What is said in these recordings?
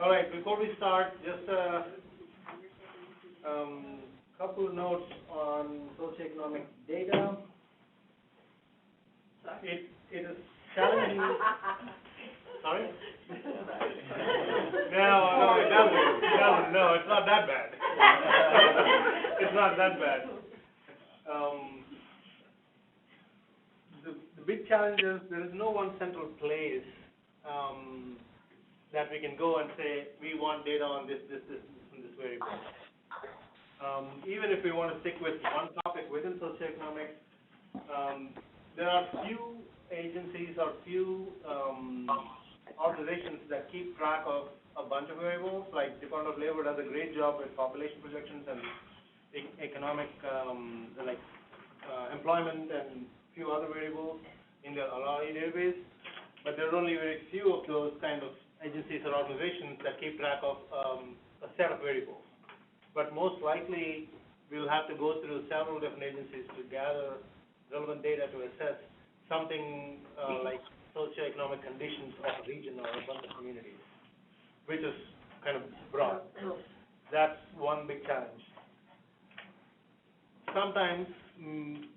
All right, before we start, just a couple of notes on socioeconomic data. It is challenging. Sorry? No, it doesn't. No, it's not that bad. It's not that bad. The big challenge is there is no one central place that we can go and say we want data on this, and this variable. Even if we want to stick with one topic within socioeconomics, there are few agencies or few organizations that keep track of a bunch of variables. Like Department of Labor does a great job with population projections and economic, employment and few other variables in their ALAI database. But there are only very few of those kind of agencies or organizations that keep track of a set of variables. But most likely, we'll have to go through several different agencies to gather relevant data to assess something like socioeconomic conditions of a region or a bunch of communities, which is kind of broad. That's one big challenge. Sometimes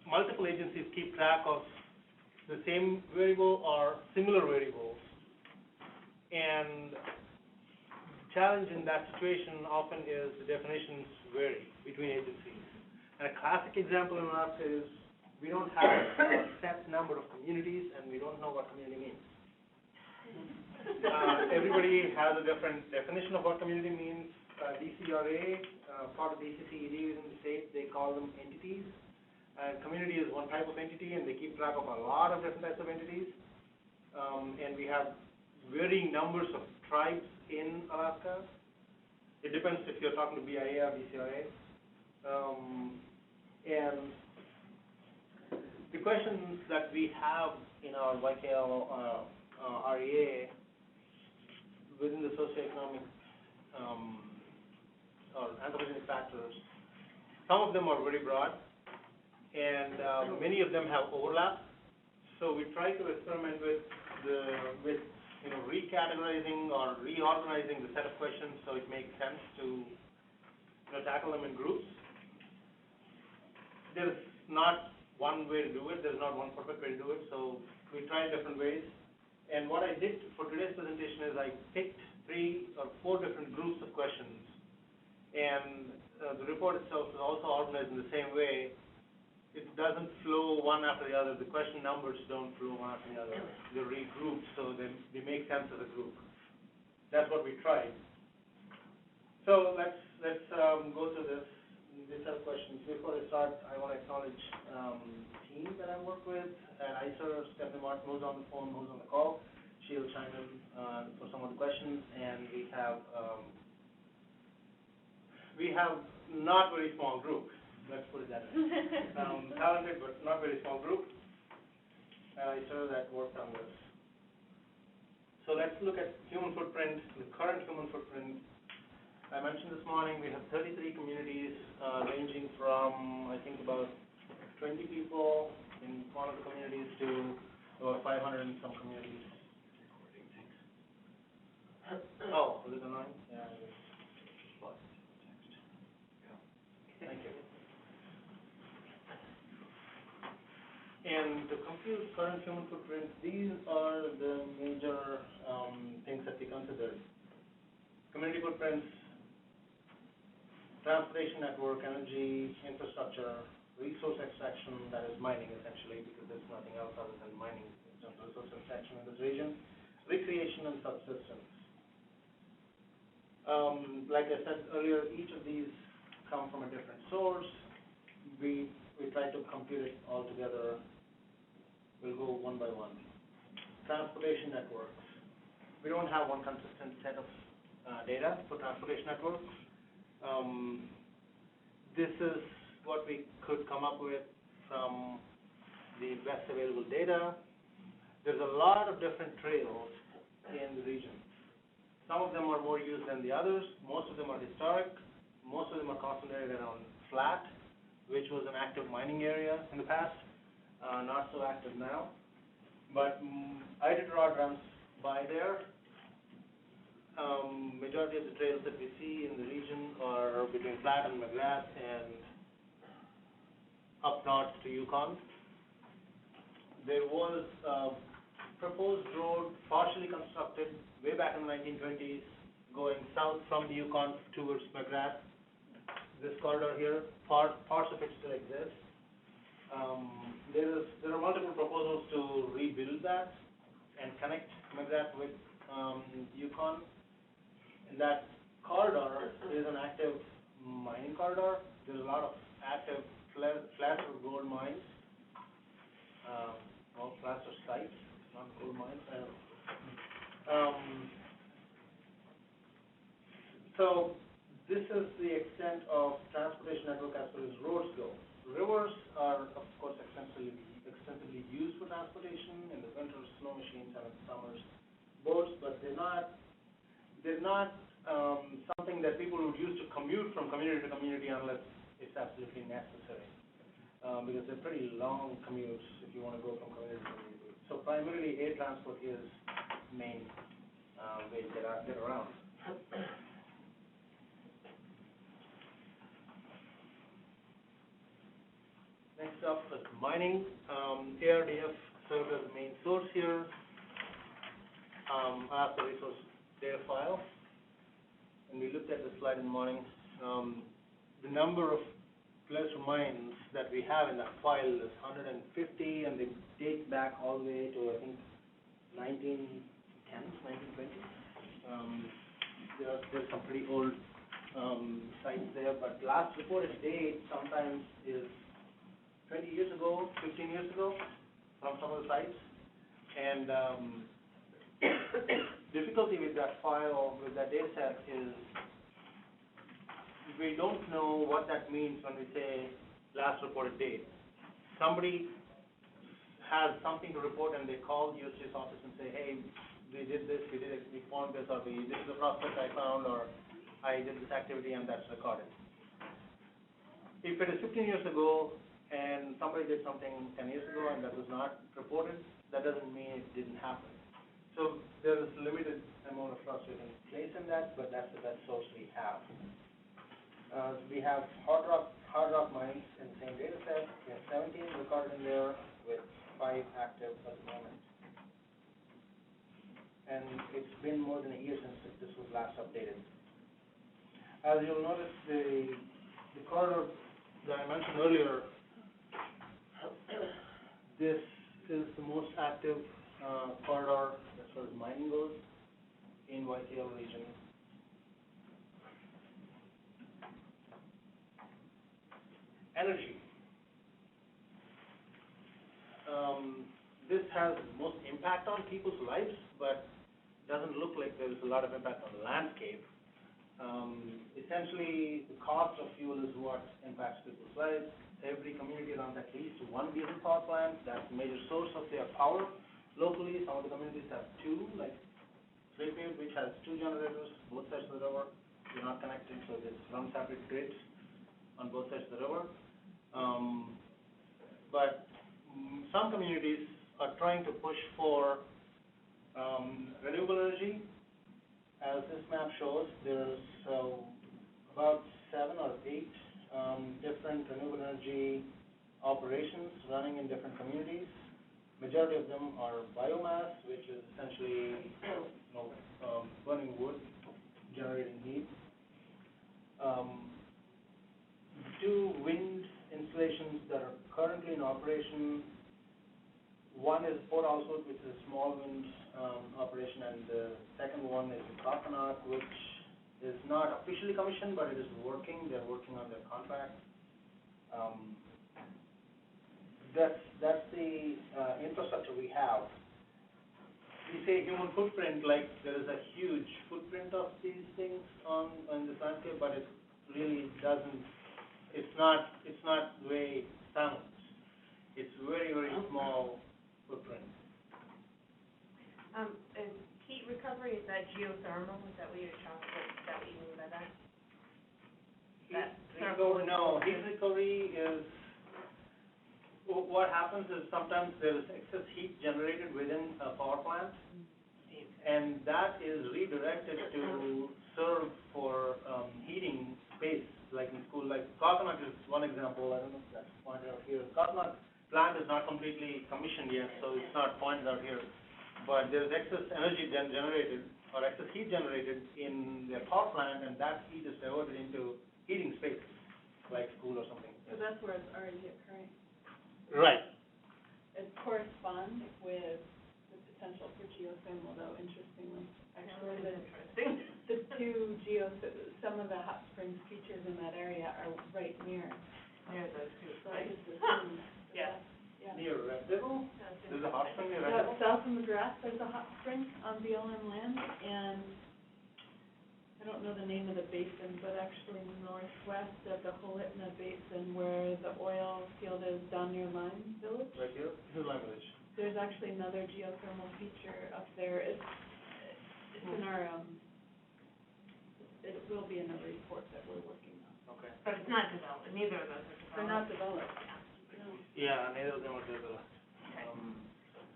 multiple agencies keep track of the same variable or similar variables, and the challenge in that situation often is the definitions vary between agencies. And a classic example in Alaska is we don't have a set number of communities, and we don't know what community means. Everybody has a different definition of what community means. DCRA, part of the ECCED within the state, they call them entities. And community is one type of entity, and they keep track of a lot of different types of entities. And we have varying numbers of tribes in Alaska. It depends if you're talking to BIA or DCRA. And the questions that we have in our YKL REA within the socioeconomic or anthropogenic factors, some of them are very broad, and many of them have overlap. So we try to experiment with recategorizing or reorganizing the set of questions so it makes sense to tackle them in groups. There's not one way to do it. There's not one perfect way to do it. So we tried different ways. And what I did for today's presentation is I picked 3 or 4 different groups of questions. And the report itself is also organized in the same way. It doesn't flow one after the other. The question numbers don't flow one after the other. They're regrouped so they make sense as a group. That's what we tried. So let's go through this set of questions. Before I start, I want to acknowledge the team that I work with at ICER. Stephanie Martin, who's on the phone, who's on the call. She'll chime in for some of the questions. And we have not very small group. Let's put it that way. Talented, but not very small group. And ICER that worked on this. So let's look at human footprint, the current human footprint. I mentioned this morning we have 33 communities ranging from, I think, about 20 people in one of the communities to about 500 in some communities. Oh, is it annoying? Yeah, it is. Thank you. And to compute current human footprint, these are the major things that we consider. Community footprints, transportation network, energy, infrastructure, resource extraction, that is mining essentially, because there's nothing else other than mining in terms of resource extraction in this region, recreation and subsistence. Like I said earlier, each of these come from a different source. We try to compute it all together. We'll go one by one. Transportation networks. We don't have one consistent set of data for transportation networks. This is what we could come up with from the best available data. There's a lot of different trails in the region. Some of them are more used than the others. Most of them are historic. Most of them are concentrated around Flat, which was an active mining area in the past. Not so active now. But Iditarod runs by there. majority of the trails that we see in the region are between Platte and McGrath and up north to Yukon. There was a proposed road partially constructed way back in the 1920s going south from the Yukon towards McGrath. This corridor here, parts of it still exist. There are multiple proposals to rebuild that and connect McGrath with Yukon. And that corridor is an active mining corridor. There's a lot of active placer gold mines, well, placer sites, not gold mines. So this is the extent of transportation network as far as roads go. Rivers are, of course, extensively used for transportation in the winter, snow machines, and in the summers, boats, but they're not something that people would use to commute from community to community unless it's absolutely necessary, because they're pretty long commutes if you want to go from community to community. So primarily air transport is the main way to get around. Next up is mining. ARDF served as the main source here. I have the resource data file, and we looked at the slide in the morning. The number of placer mines that we have in that file is 150, and they date back all the way to, I think, 1910s, 1920s. There's some pretty old sites there, but last reported date sometimes is 20 years ago, 15 years ago from some of the sites. And difficulty with that file, with that data set is we don't know what that means when we say last reported date. Somebody has something to report and they call the USGS office and say, hey, we did this, we found this, or this is the prospect I found, or I did this activity and that's recorded. If it is 15 years ago and somebody did something 10 years ago and that was not reported, that doesn't mean it didn't happen. So there is limited amount of trust we can place in that, but that's the best source we have. We have hard rock mines in the same data set. We have 17 recorded in there with 5 active at the moment. And it's been more than a year since this was last updated. As you'll notice, the corridor that I mentioned earlier, this is the most active corridor as far as mining goes in YTL region. Energy. This has most impact on people's lives, but doesn't look like there's a lot of impact on the landscape. Essentially, the cost of fuel is what impacts people's lives. Every community runs at least one diesel power plant. That's a major source of their power. Locally, some of the communities have 2, like Slayfield, which has 2 generators, both sides of the river. They're not connected, so they run separate grids on both sides of the river. But some communities are trying to push for renewable energy. As this map shows, there's about 7 or 8 different renewable energy operations running in different communities. Majority of them are biomass, which is essentially burning wood, generating heat. 2 wind installations that are currently in operation. One is Port Alswood, which is a small wind operation, and the second one is in Coconut, which is not officially commissioned, but it is working. They're working on their contract. That's the infrastructure we have. We say human footprint, like there is a huge footprint of these things on this landscape, but it really doesn't. It's not the way it sounds. It's very, very small footprint. Heat recovery, is that geothermal? Is that what you're talking about? Is that what you mean by that? Heat recovery is, what happens is sometimes there is excess heat generated within a power plant, and that is redirected to serve like coconut is one example, I don't know if that's pointed out here. Coconut plant is not completely commissioned yet, so it's not pointed out here. But there's excess energy generated, or excess heat generated in their power plant, and that heat is diverted into heating spaces, like school or something. So that's where it's already occurring. Right. It corresponds with the potential for geothermal, though, interestingly. Actually, the two some of the hot springs features in that area are right near. Near those two. So I just assumed. Yeah. Yeah. Near Red Devil? There's a hot spring near Red Devil? South of McGrath, there's a hot spring on BLM land, and I don't know the name of the basin, but actually northwest of the Holitna Basin, where the oil field is down near Lime Village. Right here? This is Lime Village. There's actually another geothermal feature up there. It's in our, it will be in a report that we're working on. Okay. But it's not developed, neither of those are developed. They're not developed. No. Yeah, neither of them are developed.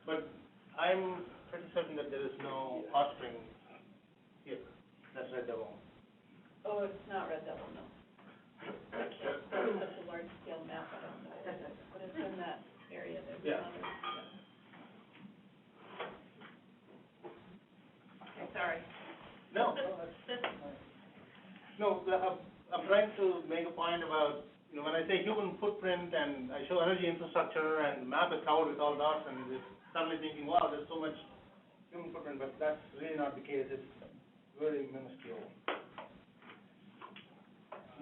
But I'm pretty certain that there is no hot spring here. That's Red Devil. Oh, it's not Red Devil, no. I can't, that's such a large scale map, I don't know. But it's in that area, there's Yeah. another. Okay, sorry. No, no, I'm trying to make a point about, when I say human footprint and I show energy infrastructure and the map is covered with all dots and it's suddenly thinking, wow, there's so much human footprint, but that's really not the case. It's very minuscule.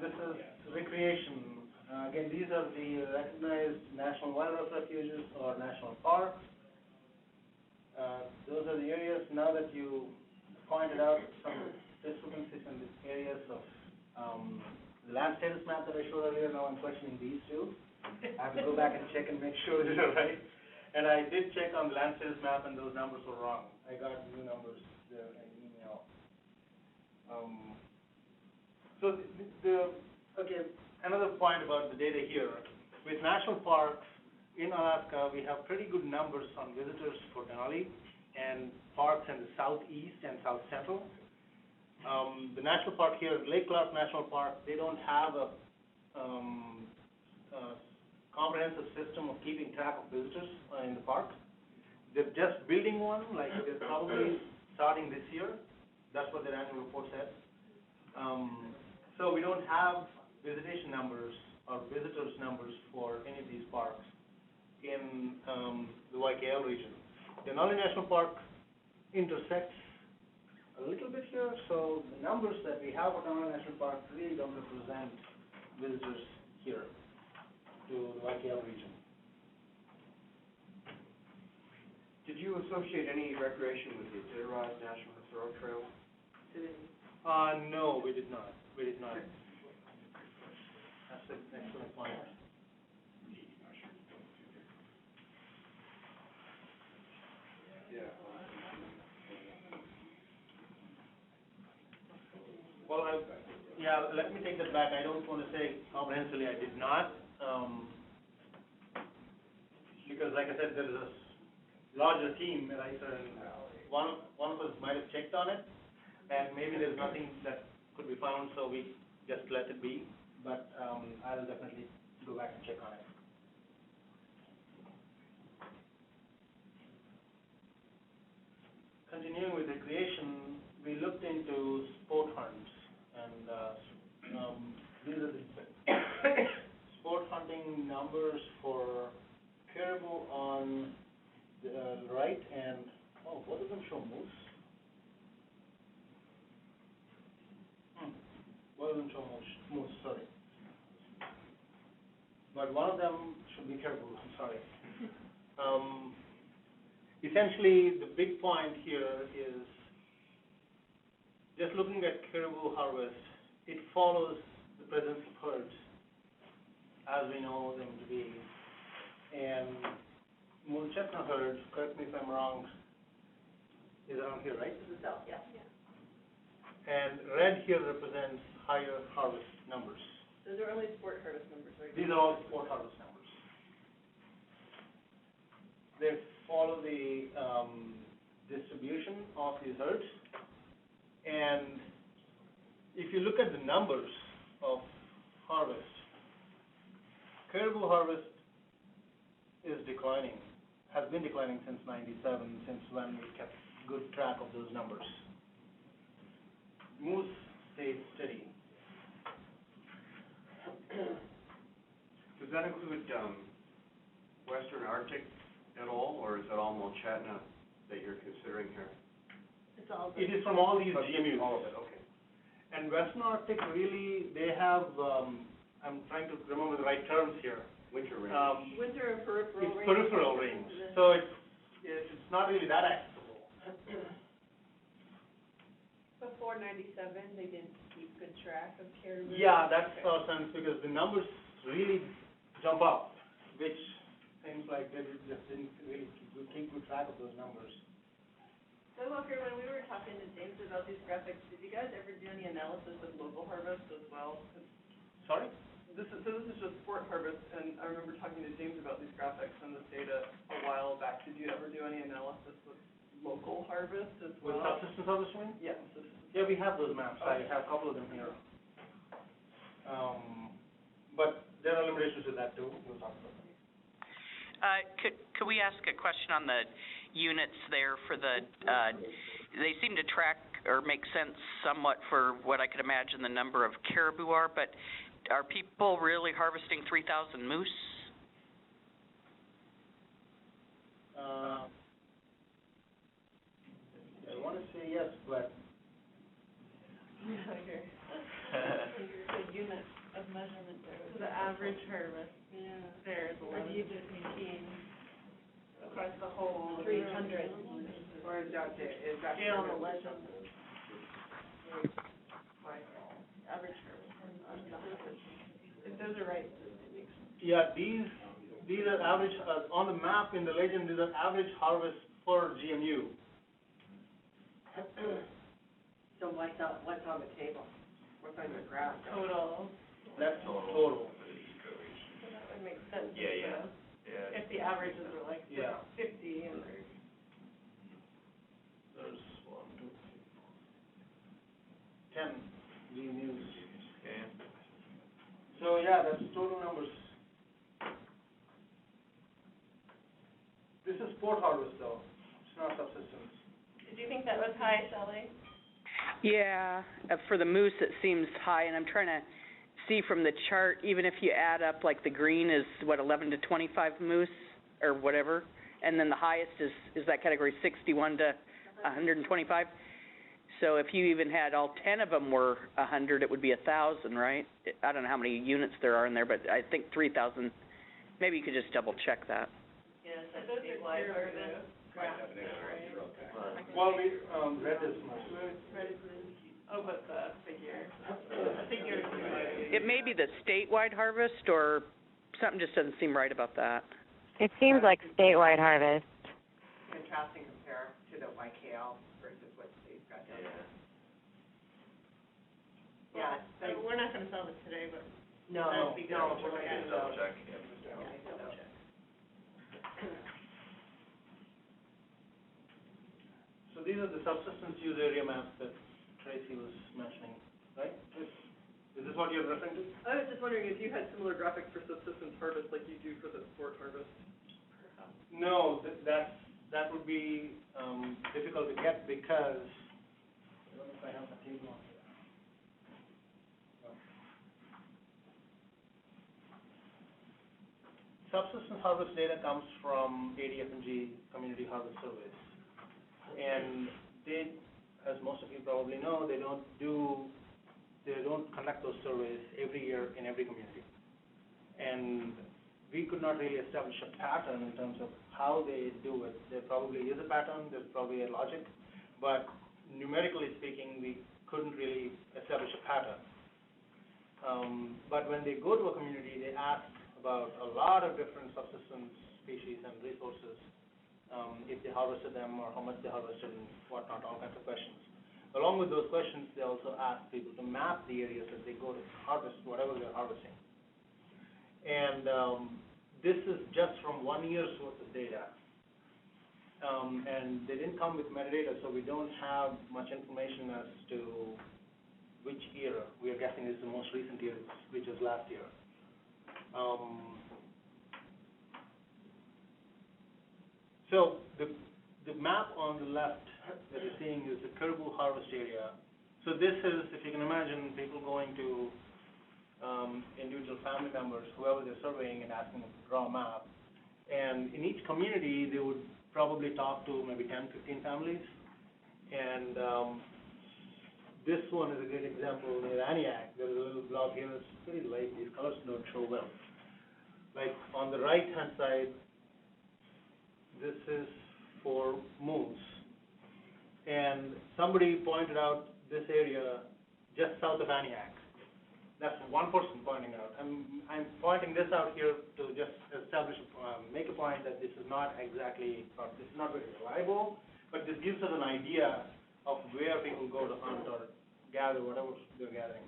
This is recreation. Again, these are the recognized national wildlife refuges or national parks. Those are the areas, now that you pointed out some discrepancies in the areas of the land status map that I showed earlier. Now I'm questioning these two. I have to go back and check and make sure these are right. And I did check on the land status map, and those numbers were wrong. I got new numbers there in email. So okay, another point about the data here. With national parks in Alaska, we have pretty good numbers on visitors for Denali and parks in the southeast and south central. The national park here, Lake Clark National Park, they don't have a comprehensive system of keeping track of visitors in the park. They're just building one, like they're probably starting this year. That's what their annual report said. So we don't have visitation numbers or visitors numbers for any of these parks in the YKL region. Denali National Park intersects a little bit here, so the numbers that we have for Denali National Park really don't represent visitors here to the YKL region. Did you associate any recreation with the Iditarod National Historic Trail? No, we did not. We did not. That's an excellent point. Yeah. Well, let me take that back. I don't want to say comprehensively I did not, because like I said, there is a larger team at ICER, and one of us might have checked on it, and maybe there's nothing that could be found, so we just let it be, but I'll definitely go back and check on it. Continuing with recreation, we looked into sport hunts, and these are the sport hunting numbers for caribou on the right, and both of them show moose. Both of them show moose, sorry. But one of them should be caribou, I'm sorry. Essentially, the big point here is just looking at caribou harvest, it follows the presence of herds as we know them to be. And moose chestnut herd, correct me if I'm wrong, is around here, right? To the south, yeah. And red here represents higher harvest numbers. Those are only sport harvest numbers, right? These are all sport harvest numbers. They follow the distribution of these herds. And if you look at the numbers of harvest. Caribou harvest is declining, has been declining since '97, since when we kept good track of those numbers. Moose stayed steady. Does that include, Western Arctic at all, or is that all Mulchatna that you're considering here? It's all. It is from all these GMUs. All of it, okay. And Western Arctic really, they have, I'm trying to remember the right terms here. Winter range. Winter and peripheral It's range. peripheral range, so it's not really that accessible. Before '97, they didn't keep good track of caribou. Yeah, that's our sense, because the numbers really jump up, which seems like they just didn't really keep good track of those numbers. So Walker, when we were talking to James about these graphics, did you guys ever do any analysis of local harvest as well? 'Cause Sorry? This is just sport harvest, and I remember talking to James about these graphics and this data a while back. Did you ever do any analysis with local harvest as With well? subsistence harvest, you mean? Yes. Yeah, we have those maps, I have a couple of them here. But there are limitations to that too, we'll talk about them. Could we ask a question on the units there for the, they seem to track or make sense somewhat for what I could imagine the number of caribou are, but are people really harvesting 3,000 moose? I want to say yes, but The unit of measurement there. So the average harvest Yeah. there is Or do you just mean across the whole. 300? Or is that Scale on the legend. average harvest? If those are right, it makes sense. yeah, these are average, on the map in the legend, these are average harvest per GMU. So what's on the table? What's on your graph? Total, That's total. so that would make sense. Yeah. If the averages are like Yeah. 50 and they're. There's 1, 2, 3, 4, 10 GMUs. Okay. So yeah, that's total numbers. This is sport harvest though, it's not subsistence. Did you think that was high, Shelley? Yeah, for the moose it seems high, and I'm trying to see from the chart, even if you add up, like the green is, 11 to 25 moose, or whatever, and then the highest is that category 61 to 125. So if you even had all 10 of them were 100, it would be 1,000, right? I don't know how many units there are in there, but I think 3,000. Maybe you could just double check that. Yes, So those are caribou. Well, we, read this much. Oh, but the figure. It may be the statewide harvest, or something just doesn't seem right about that. It seems like statewide harvest. Contrast and compare to the YKL versus what state's got done. Yeah, so we're not gonna solve it today, but No, that'd be good. no, to we're look gonna at. Double check, yeah. double check. So these are the subsistence use area maps that Tracy was mentioning, right? Is this what you're referring to? I was just wondering if you had similar graphics for subsistence harvest like you do for the sport harvest. No, that would be, difficult to get because, I don't know if I have the table on here. No. Subsistence harvest data comes from ADF&G Community Harvest Surveys. And they, as most of you probably know, they don't conduct those surveys every year in every community. And we could not really establish a pattern in terms of how they do it. There probably is a pattern, there's probably a logic, but numerically speaking, we couldn't really establish a pattern. But when they go to a community, they ask about a lot of different subsistence species and resources, if they harvested them or how much they harvested and whatnot, all kinds of questions. Along with those questions, they also ask people to map the areas that they go to harvest, whatever they're harvesting. And this is just from 1 year's worth of data. And they didn't come with metadata, so we don't have much information as to which year we are guessing is the most most recent year, which is last year. So the map on the left that you're seeing is the caribou harvest area. So this is, if you can imagine, people going to individual family members, whoever they're surveying, and asking them to draw a map. And in each community, they would probably talk to maybe 10, 15 families. And this one is a great example near Antioch. There's a little block here. It's pretty light. These colors don't show well. Like on the right-hand side, this is for moose. And somebody pointed out this area just south of Antioch. That's one person pointing out. I'm pointing this out here to just establish, make a point that this is not exactly, this is not very reliable, but this gives us an idea of where people go to hunt or gather whatever they're gathering.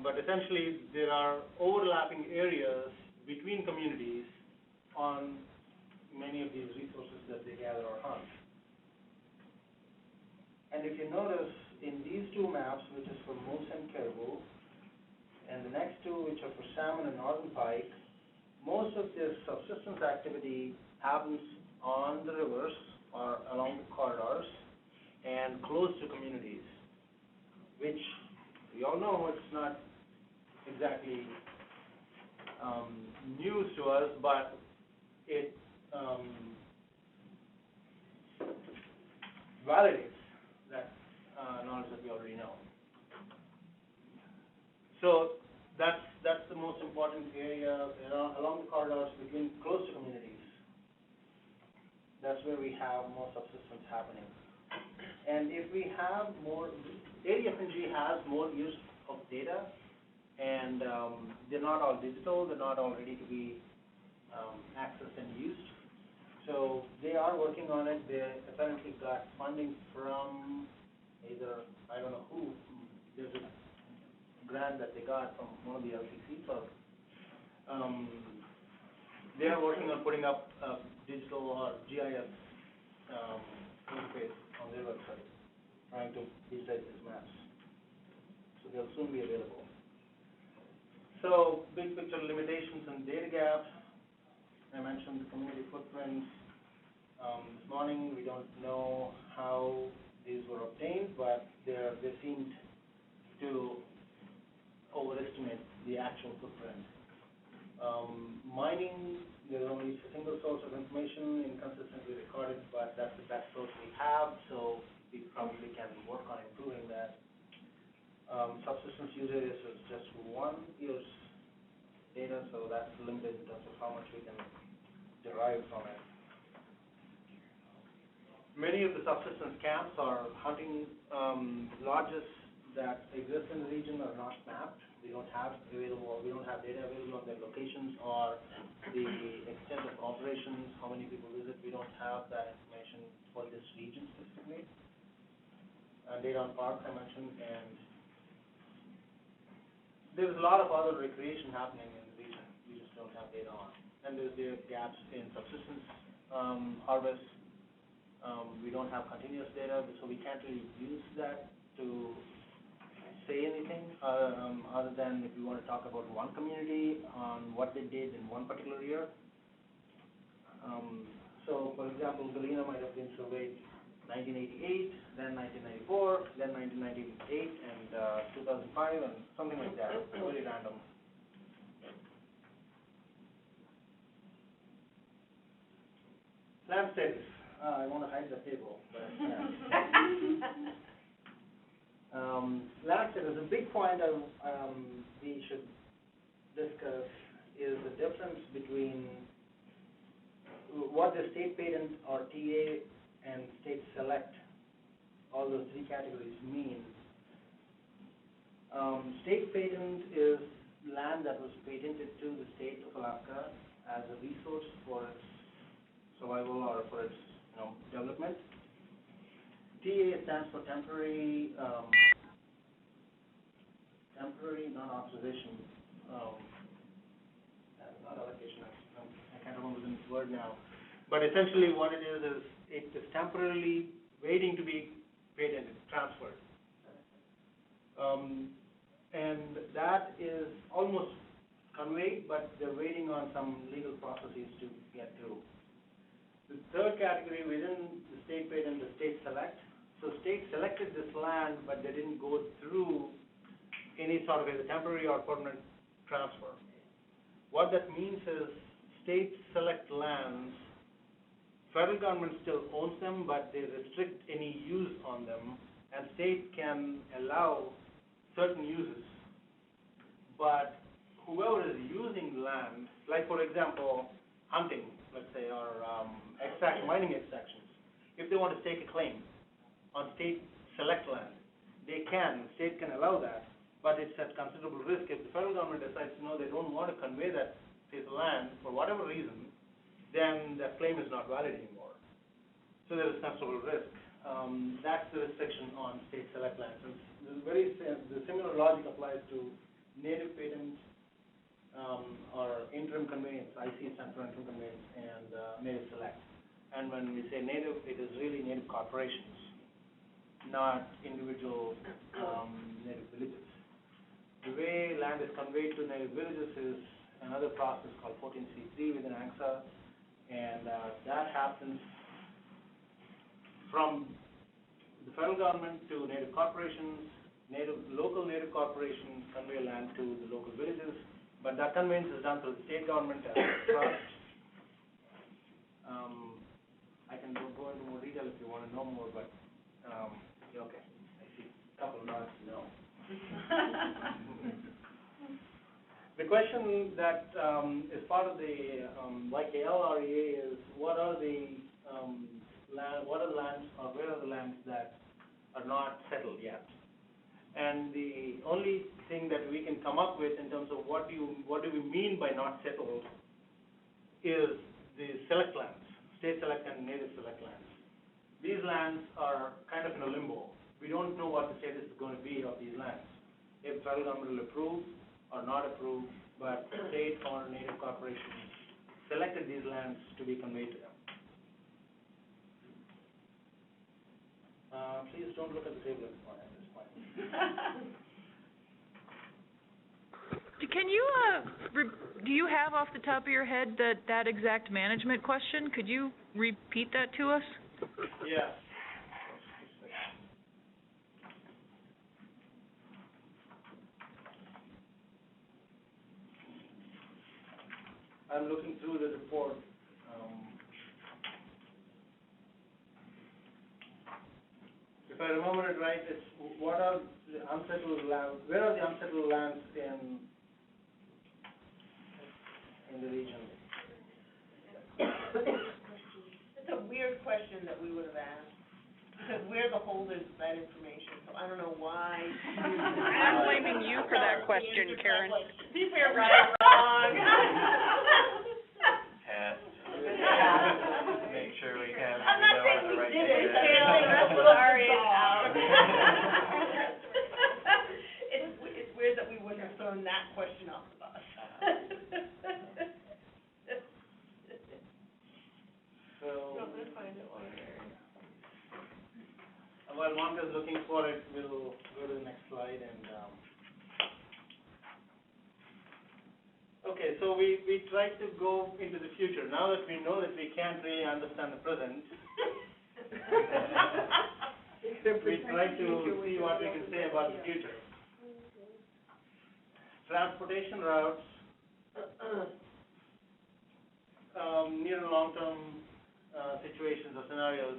But essentially, there are overlapping areas between communities on many of these resources that they gather or hunt. And if you notice, in these two maps, which is for moose and caribou, and the next two, which are for salmon and northern pike, most of this subsistence activity happens on the rivers or along the corridors and close to communities, which we all know it's not exactly news to us, but it validates that knowledge that we already know. So that's the most important area along the corridors between close to communities. That's where we have more subsistence happening. And if we have more, ADFNG has more use of data, and they're not all digital, they're not all ready to be accessed and used. So they are working on it. They apparently got funding from either, I don't know who, there's a grant that they got from one of the LCC folks. They are working on putting up a digital or GIS interface on their website, trying to digitize these maps. So they'll soon be available. So big picture limitations and data gaps. I mentioned the community footprints. This morning, we don't know how these were obtained, but they seemed to overestimate the actual footprint. Mining, there's only a single source of information, inconsistently recorded, but that's the best source we have, so we probably can work on improving that. Subsistence use areas is just 1 year's data, so that's limited in terms of how much we can derive from it. Many of the subsistence camps or hunting lodges that exist in the region are not mapped. We don't have data available on their locations or the extent of operations, how many people visit. We don't have that information for this region specifically. Data on parks I mentioned, and there's a lot of other recreation happening in the region we just don't have data on. And there are gaps in subsistence harvest. We don't have continuous data, so we can't really use that to say anything other than if you want to talk about one community on what they did in one particular year. So, for example, Galena might have been surveyed 1988, then 1994, then 1998, and 2005, and something like that. It's very random. Land status. I want to hide the table, but I can't. Land status, a big point we should discuss is the difference between what the state patent or TA and state select, all those three categories mean. State patent is land that was patented to the state of Alaska as a resource for its survival or for its development. TA stands for temporary non-authorization, not allocation, I can't remember the word now. But essentially what it is it is temporarily waiting to be patented, transferred. And that is almost conveyed, but they're waiting on some legal processes to get through. The third category within the state paid and the state select. So state selected this land, but they didn't go through any sort of either temporary or permanent transfer. What that means is state select lands, federal government still owns them, but they restrict any use on them, and state can allow certain uses. But whoever is using land, like for example, hunting, let's say, or mining extractions, if they want to stake a claim on state select land, they can, state can allow that, but it's at considerable risk. If the federal government decides, no, they don't want to convey that piece of land for whatever reason, then that claim is not valid anymore. So there is considerable risk. That's the restriction on state select lands. The similar logic applies to native patents or interim conveyance. IC stands for interim conveyance, and native select. And when we say native, it is really native corporations, not individual native villages. The way land is conveyed to native villages is another process called 14C3 within ANCSA, and that happens from the federal government to native corporations. Local native corporations convey land to the local villages, but that conveyance is done through the state government as a trust. I can go into more detail if you want to know more, but okay, I see a couple of nods no. The question that is part of the YKL REA is what are the lands or where are the lands that are not settled yet? And the only thing that we can come up with in terms of what do we mean by not settled is the select lands, state select and native select lands. These lands are kind of in a limbo. We don't know what the status is going to be of these lands. If federal government will approve or not approve, but state or native corporations selected these lands to be conveyed to them. Please don't look at the table at this point. Can you, do you have off the top of your head that exact management question? Could you repeat that to us? Yeah. I'm looking through the report. If I remember it right, it's what are the unsettled lands? Where are the unsettled lands in the region? It's a weird question that we would have asked, because we're the holders of that information, so I don't know why. I'm blaming you for that question, Karen. See if we're right or wrong. Test. Make sure we can. I'm not saying we right did it, thing to do. sorry, it's out. It's weird that we wouldn't have thrown that question off the bus. So, I'm gonna find it while you're here. while Monica's looking for it, we'll go to the next slide and. Okay, so we tried to go into the future. Now that we know that we can't really understand the present, we try to see what we can say about the future. Transportation routes, near and long-term situations or scenarios.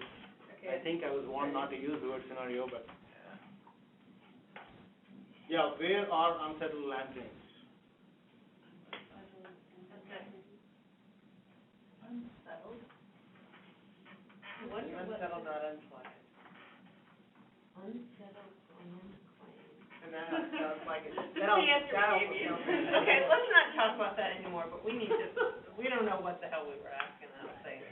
Okay. I think I was warned not to use the word scenario, but yeah, where are unsettled land claims? Unsettled, not unflagged. Unsettled land claim. And that sounds like it. The answer we gave you. Okay, let's not talk about that anymore, but we don't know what the hell we were asking, I don't think.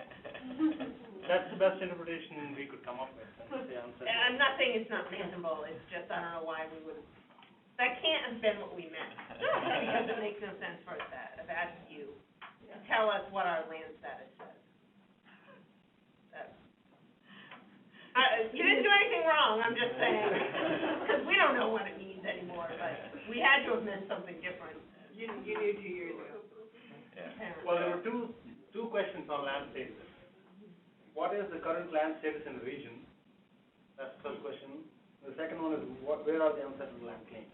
That's the best interpretation we could come up with. I'm not saying it's not reasonable, it's just, I don't know why we would, that can't have been what we meant. Because it makes no sense for us to have asked you to tell us what our land status says. You didn't do anything wrong, I'm just saying, because we don't know what it means anymore, but we had to have meant something different. You knew 2 years ago. Yeah. Apparently. Well, there were two questions on land status. What is the current land status in the region? That's the first question. The second one is where are the unsettled land claims?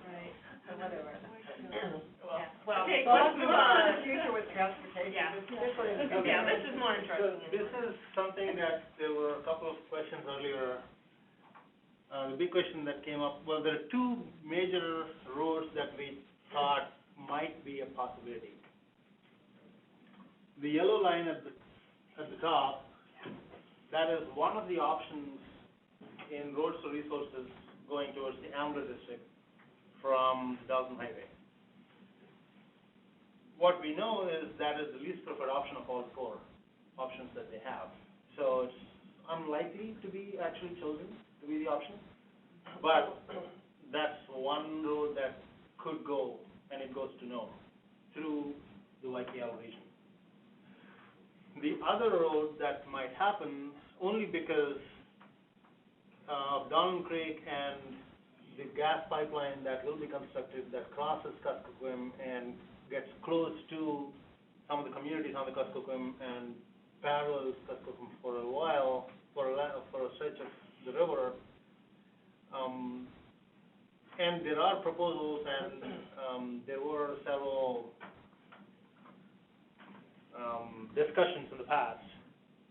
Right, so whatever. Well, Okay, so let's move on. The future with transportation. Yeah. This one is. Yeah, this is more So interesting. this is something that there were a couple of questions earlier. The big question that came up, well, there are two major roads that we thought might be a possibility. The yellow line at the top, that is one of the options in roads to resources going towards the Ambler district from the Dalton Highway. What we know is that is the least preferred option of all four options that they have. So it's unlikely to be actually chosen to be the option, but that's one road that could go, and it goes to no, through the YKL region. The other road that might happen, only because of Donald Creek and the gas pipeline that will be constructed that crosses Kuskokwim and gets close to some of the communities on the Kuskokwim and parallels Kuskokwim for a while, for a stretch of the river. And there are proposals, and there were several discussions in the past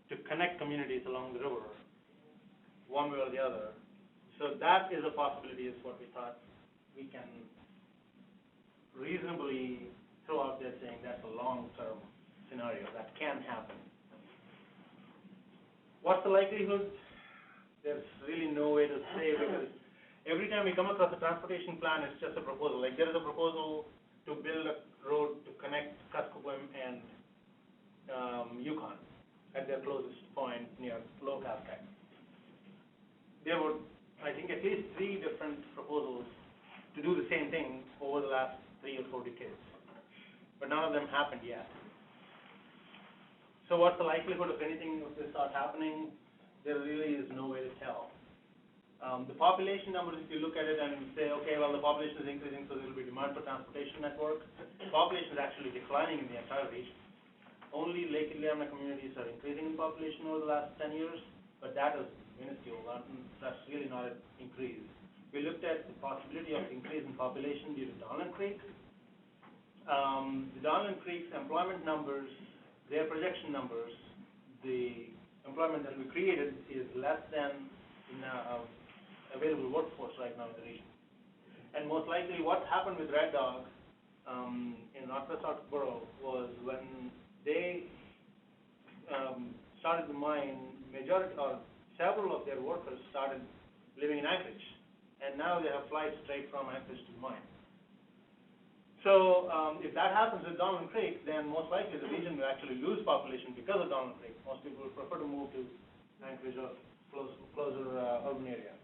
to connect communities along the river, one way or the other. So that is a possibility, is what we thought we can reasonably throw out there, saying that's a long-term scenario that can happen. What's the likelihood? There's really no way to say, because every time we come across a transportation plan, it's just a proposal. Like, there is a proposal to build a road to connect Kuskokwim and Yukon at their closest point near Low Cascade. There were, I think, at least 3 different proposals to do the same thing over the last 3 or 4 decades, but none of them happened yet. So what's the likelihood of anything of this sort happening? There really is no way to tell. The population numbers, if you look at it and say, okay, well, the population is increasing, so there will be demand for transportation network. The population is actually declining in the entire region. Only Lake Iliamna communities are increasing in population over the last 10 years, but that is minuscule. That's really not an increase. We looked at the possibility of increase in population due to Donald Creek. The Donald Creek's employment numbers, their projection numbers, the employment that we created is less than available workforce right now in the region. And most likely what happened with Red Dog in Northwest Borough was when they started the mine, majority or several of their workers started living in Anchorage, and now they have flights straight from Anchorage to the mine. So if that happens with Donald Creek, then most likely the region will actually lose population because of Donald Creek. Most people would prefer to move to Anchorage or closer urban area.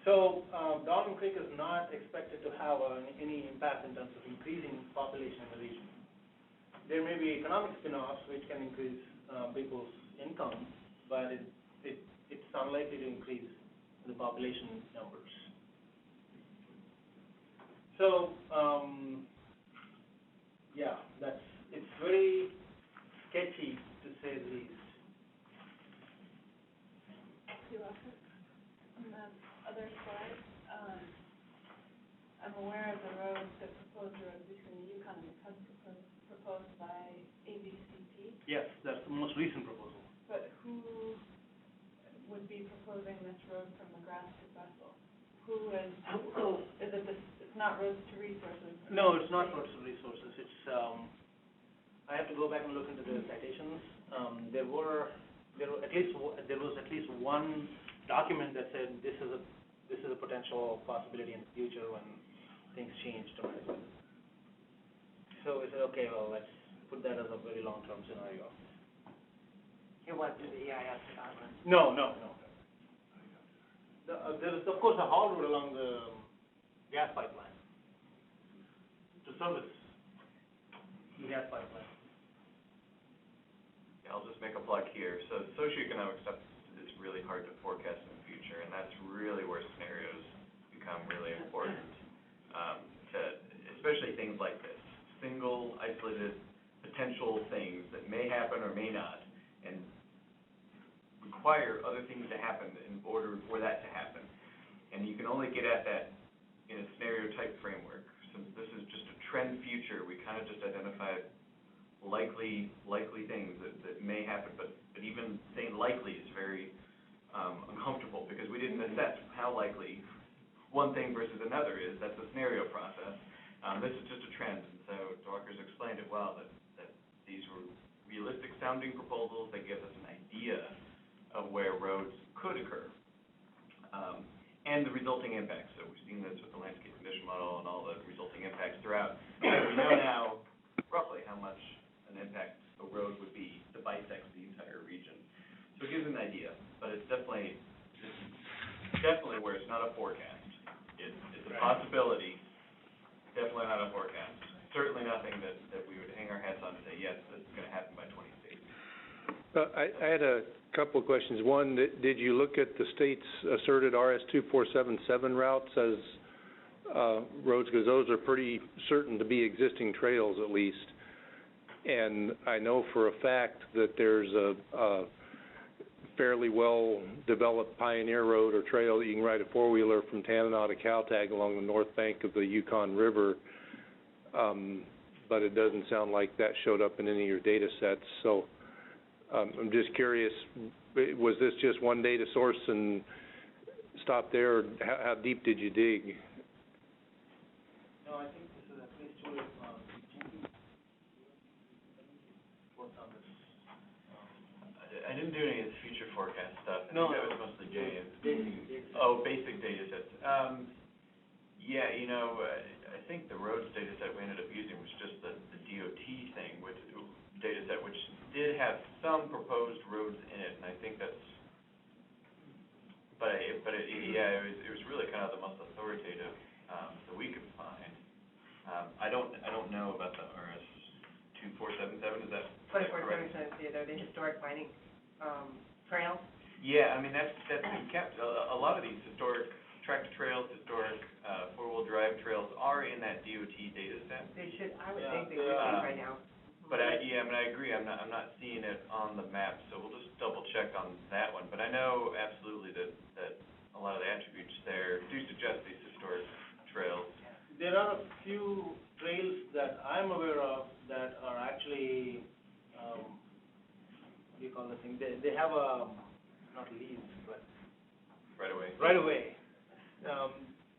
So Donald Creek is not expected to have any impact in terms of increasing population in the region. There may be economic spin-offs which can increase people's income, but it's unlikely to increase the population numbers. So, yeah, it's very sketchy to say the least. On the other slide, I'm aware of the roads, the proposed roads between the Yukon and the Kuskokwim proposed by ABCP, Yes, that's the most recent proposal. but who would be proposing this road from McGrath to Bethel? Is it this, it's not Roads to Resources? No, it's not Roads to Resources. It's, I have to go back and look into the citations. There was at least one document that said this is a potential possibility in the future when things change dramatically. So we said, okay, well, let's put that as a very long-term scenario. It went to the EIS department. No. There is, of course, a haul road along the gas pipeline to service the gas pipeline. I'll just make a plug here. So socioeconomic stuff is really hard to forecast in the future, and that's really where scenarios become really important, especially things like this, single, isolated, potential things that may happen or may not, and require other things to happen in order for that to happen. And you can only get at that in a scenario type framework. Since this is just a trend future, we kind of just identified likely things that may happen, but even saying likely is very uncomfortable, because we didn't assess how likely one thing versus another is. That's a scenario process. This is just a trend, and so Walker's explained it well, that these were realistic sounding proposals that give us an idea of where roads could occur, and the resulting impacts. So we've seen this with the landscape condition model and all the resulting impacts throughout. We know now roughly how much an impact a road would be to bisect the entire region. So it gives an idea, but it's definitely where it's not a forecast. It's a possibility, definitely not a forecast. Certainly nothing that we would hang our hats on and say, yes, this is going to happen by 2060. I had a couple of questions. One, did you look at the state's asserted RS-2477 routes as roads, because those are pretty certain to be existing trails at least. And I know for a fact that there's a fairly well-developed pioneer road or trail that you can ride a four-wheeler from Tanana to Caltag along the north bank of the Yukon River, but it doesn't sound like that showed up in any of your data sets. So I'm just curious, was this just one data source and stop there, or how deep did you dig? No, I think this is at least two I didn't do any of the future forecast stuff. No, that was mostly Jay. Basic. Oh, basic data sets. Yeah, I think the roads data set we ended up using was just the DOT thing, data set, which did have some proposed roads in it, and I think that's, it was really kind of the most authoritative that we could find. I don't know about the RS-2477, is that correct? 2477, yeah, they're the historic mining trails. Yeah, I mean, that's been kept. A lot of these historic tractor trails, historic four-wheel drive trails are in that DOT data set. They should, I would think they would be by now. But I agree. I'm not seeing it on the map, so we'll just double check on that one. But I know absolutely that a lot of the attributes there do suggest these historic trails. There are a few trails that I'm aware of that are actually, what do you call this thing? They have a, not lease, but Right away. right away.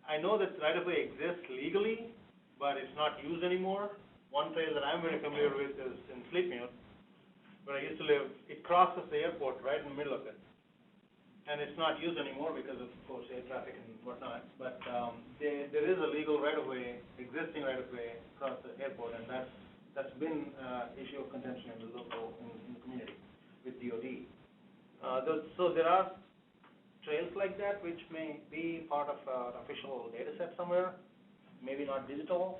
I know that right of way exists legally, but it's not used anymore. One trail that I'm very familiar with is in Sleepmute, where I used to live. It crosses the airport right in the middle of it. And it's not used anymore because of course, air traffic and whatnot. But there is a legal right-of-way, existing right-of-way across the airport, and that's been issue of contention in the local, in the community with DOD. So there are trails like that which may be part of an official data set somewhere, maybe not digital,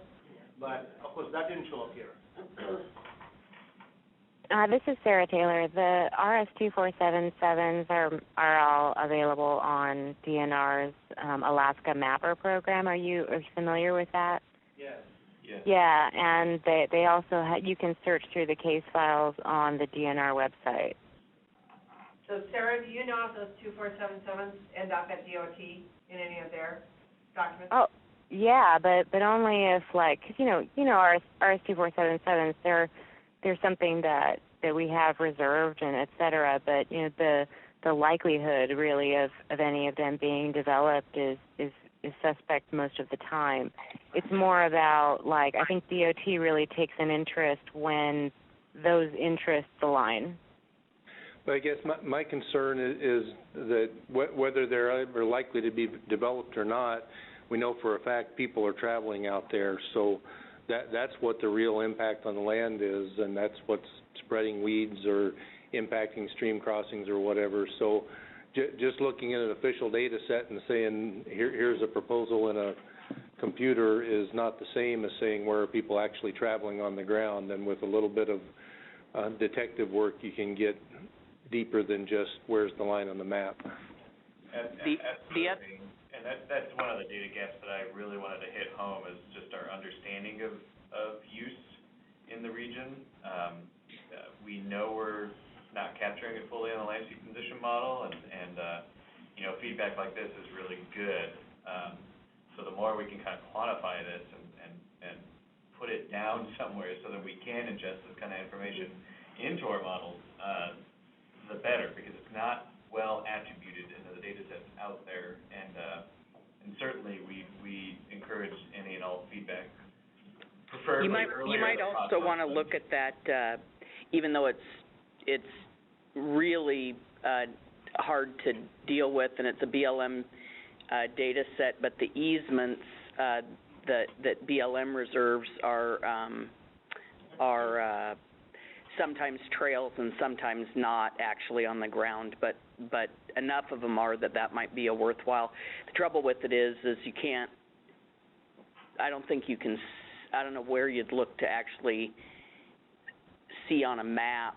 but of course that didn't show up here. This is Sarah Taylor. The RS-2477s are all available on DNR's Alaska Mapper program. Are you familiar with that? Yes. Yes. Yeah, and they also you can search through the case files on the DNR website. So Sarah, do you know if those 2477s end up at DOT in any of their documents? Oh, yeah, but only if cause RS-2477s, they're something that we have reserved and et cetera, but the likelihood really of any of them being developed is suspect most of the time. It's more about I think DOT really takes an interest when those interests align. But I guess my concern is that whether they're ever likely to be developed or not, we know for a fact people are traveling out there, so that's what the real impact on the land is, and that's what's spreading weeds or impacting stream crossings or whatever. So just looking at an official data set and saying here's a proposal in a computer is not the same as saying where are people actually traveling on the ground, and with a little bit of detective work, you can get deeper than just where's the line on the map. Absolutely. And that's one of the data gaps that I really wanted to hit home, is just our understanding of use in the region. We know we're not capturing it fully on the land use condition model, and you know, feedback like this is really good. So the more we can kind of quantify this and put it down somewhere so that we can ingest this kind of information into our models, the better, because it's not well attributed into the data sets out there, and certainly we encourage any and all feedback, preferably earlier. You might also want to look at that, even though it's really hard to deal with, and it's a BLM data set, but the easements that BLM reserves are sometimes trails and sometimes not actually on the ground, but enough of them are that might be a worthwhile. The trouble with it is you can't, I don't think you can, I don't know where you'd look to actually see on a map.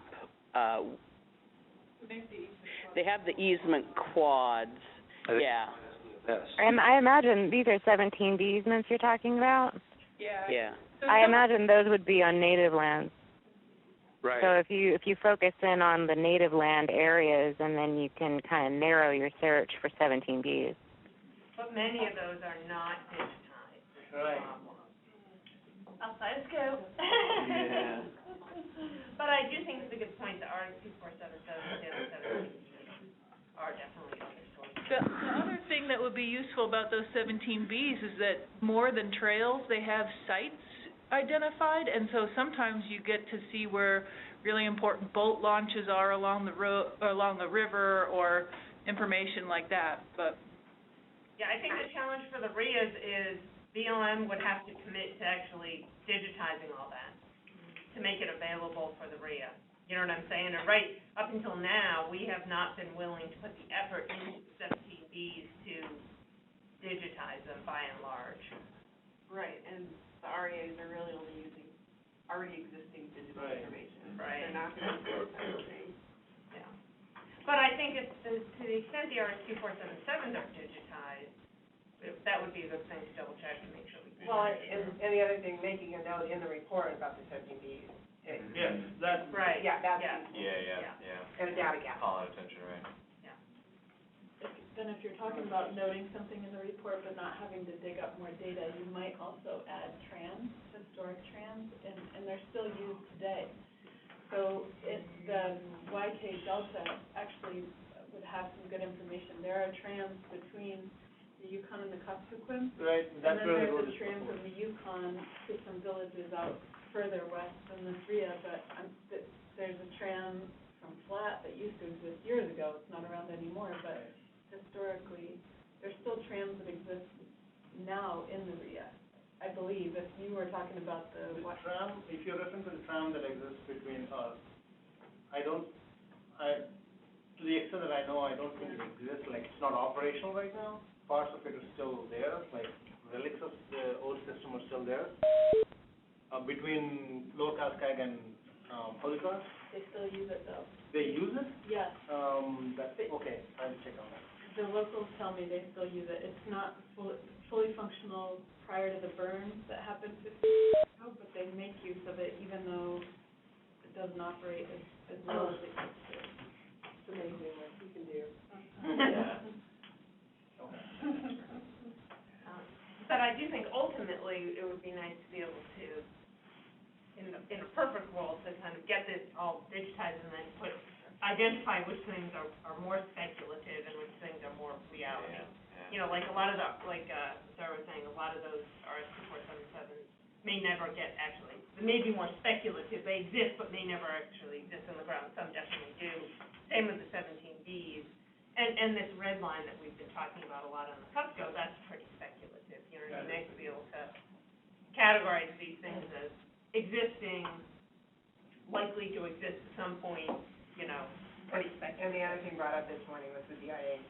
They have the easement quads, yeah. Yes. I imagine these are 17B easements you're talking about? Yeah. I imagine those would be on native lands. Right. So if you focus in on the native land areas, and then you can kind of narrow your search for 17Bs. But many of those are not digitized. Right. Outside of scope. Yeah. But I do think it's a good point, the RS-2477 and 17 are definitely other sources. The other thing that would be useful about those 17Bs is that more than trails, they have sites identified, and so sometimes you get to see where really important boat launches are along the along the river, or information like that. But yeah, I think the challenge for the RIAs is BLM would have to commit to actually digitizing all that to make it available for the RIA. You know what I'm saying? And right up until now, we have not been willing to put the effort into the 17Bs to digitize them by and large. Right, and the REAs are really only using already existing digital information. Right. They're not going to do anything. Yeah. But I think it's, to the extent the RS-2477s are digitized, that would be a good thing to double check and make sure we can. Well, and the other thing, making a note in the report about the 17Bs. Yes, that's right. Yeah, that's Yeah. and a data gap. Call out attention, right? Then if you're talking about noting something in the report but not having to dig up more data, you might also add trams, historic trams, and they're still used today. So the YK Delta actually would have some good information. There are trams between the Yukon and the Kuskokwim. right. That's where the road And then there's a is tram from the Yukon to some villages out further west than the RIA, but there's a tram from Flat that used to exist years ago. It's not around anymore, but historically, there's still trams that exist now in the RIA, I believe. If you were talking about the tram, if you're referring to the tram that exists between us, to the extent that I know, I don't think it exists, like, it's not operational right now. Parts of it are still there, like, relics of the old system are still there. Between Lower Cascade and Polycross, they still use it though. they use it? Yes. That's, okay, I'll check on that. The locals tell me they still use it. It's not fully functional prior to the burns that happened 50 years ago, but they make use of it even though it doesn't operate as well as it used to. It's amazing what you can do. But I do think ultimately it would be nice to be able to, in a perfect world, to kind of get this all digitized and then identify which things are more speculative and which things are more reality. Yeah. You know, like a lot of the, Sarah was saying, a lot of those RS-2477s may never get actually, they may be more speculative, they exist, but may never actually exist on the ground. Some definitely do. Same with the 17Bs. And this red line that we've been talking about a lot on the Cusco, that's pretty speculative. You know, they could be able to categorize these things as existing, likely to exist at some point, you know, pretty speculative. And the other thing brought up this morning was the BIA.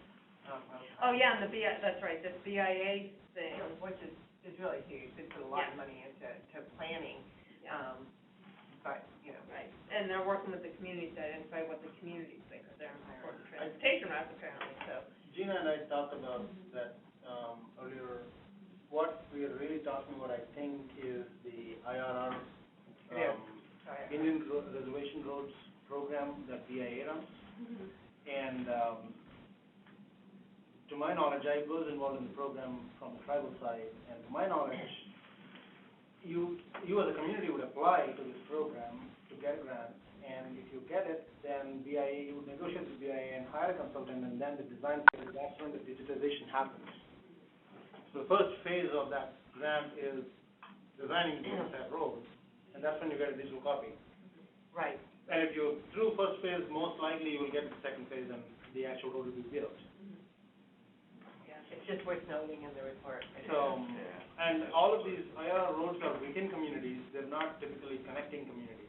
Oh, yeah, and the that's right, this BIA thing. Which is really huge. They put a lot of money into planning. But, you know. Right. and they're working with the communities to identify what the communities think are their important transportation routes apparently, so. Gina and I talked about that, earlier. What we are really talking about, I think, is the IRR, Indian Reservation Roads program that BIA runs. And, to my knowledge, I was involved in the program from the tribal side, and to my knowledge, you as a community would apply to this program to get grants, and if you get it, then BIA, you would negotiate with BIA and hire a consultant, and then the design phase, that's when the digitization happens. So the first phase of that grant is designing that road, and that's when you get a digital copy. Right. And if you're through first phase, most likely you will get to the second phase and the actual road will be built. It's just worth noting in the report. So, and all of these IR roads are within communities, they're not typically connecting communities.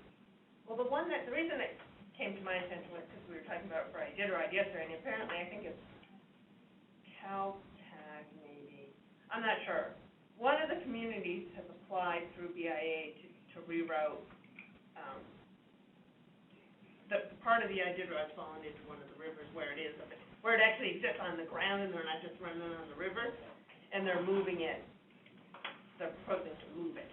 Well, the reason it came to my attention was because we were talking about it for Iditarod yesterday, and apparently I think it's CalTag maybe, I'm not sure. One of the communities has applied through BIA to reroute, the part of the Iditarod fallen into one of the rivers where it is, where it actually exists on the ground and they're not just running it on the river, and they're moving it, they're proposing to move it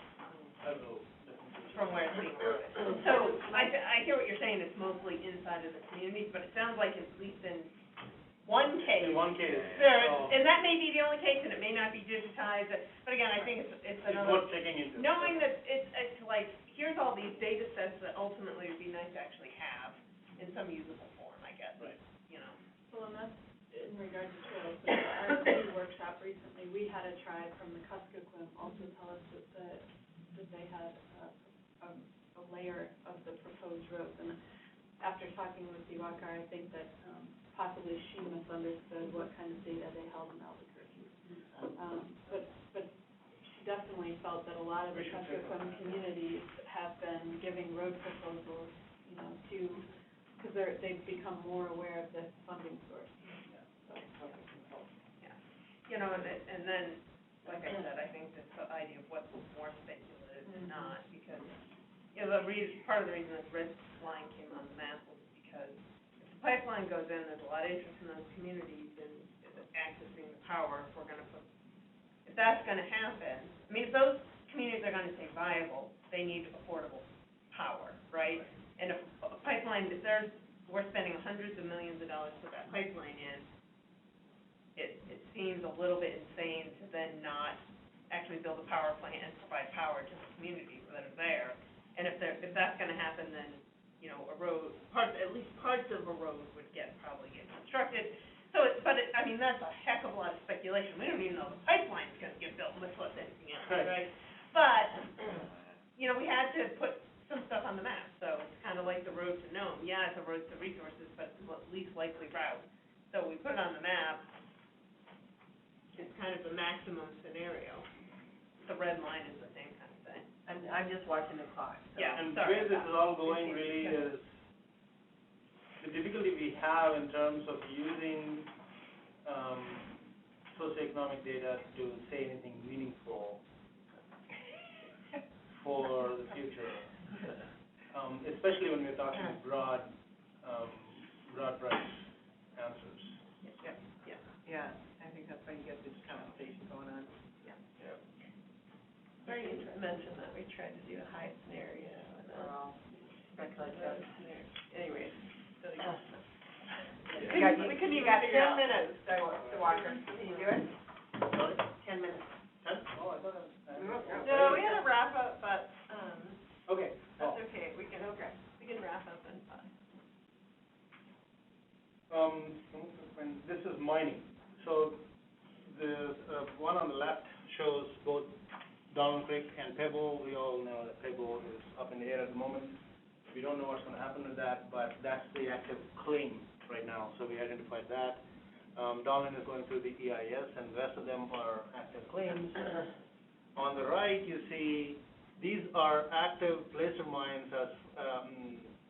from where it's being routed. So, I hear what you're saying, it's mostly inside of the communities, but it sounds like at least in one case. In one case. And that may be the only case, and it may not be digitized, but again, I think it's another. It's worth checking into. Knowing that it's like, here's all these data sets that ultimately would be nice to actually have in some usable form, I guess. Right. You know. Well, and that's in regard to trails. So our city workshop recently, we had a tribe from the Kuskokwim also tell us that they had a layer of the proposed roads. And after talking with Diwakar, I think that possibly she misunderstood what kind of data they held in Albuquerque. But she definitely felt that a lot of the Kuskokwim communities have been giving road proposals, you know, because they've become more aware of this funding source. Yeah. You know, and then, like I said, I think this idea of what's more speculative than not, because, you know, part of the reason this red line came on the map was because if the pipeline goes in, there's a lot of interest in those communities in accessing the power if we're gonna if that's gonna happen, I mean, if those communities are gonna stay viable, they need affordable power, right? And if a pipeline, we're spending hundreds of millions of dollars to put that pipeline in, it seems a little bit insane to then not actually build a power plant and provide power to the communities that are there. And if that's gonna happen, then, you know, at least parts of a road would probably get constructed. So I mean, that's a heck of a lot of speculation. We don't even know if the pipeline's gonna get built, much less anything else, right? But, you know, we had to put some stuff on the map, so it's kind of like the road to Nome. Yeah, it's a road to resources, but it's the least likely route. So we put it on the map. It's kind of the maximum scenario. The red line is the same kind of thing. I'm just watching the clock. So. Yeah, And sorry. where this is all going really is, the difficulty we have in terms of using, socioeconomic data to say anything meaningful for the future. Especially when we're talking broad brush answers. Yeah, I think that's why you get this conversation going on. Very interesting to mention that we tried to do a high scenario and low scenario. Anyway, we couldn't even figure out. 10 minutes, Walker. Can you do it? Sorry? 10 minutes. 10? Oh, I thought No, we had a wrap up, but, Okay. that's okay, we can wrap up in 5. This is mining. So the one on the left shows both Donald Creek and Pebble. We all know that Pebble is up in the air at the moment. We don't know what's going to happen with that, but that's the active claim right now. So we identified that. Donald is going through the EIS, and the rest of them are active claims. On the right, you see these are active placer mines as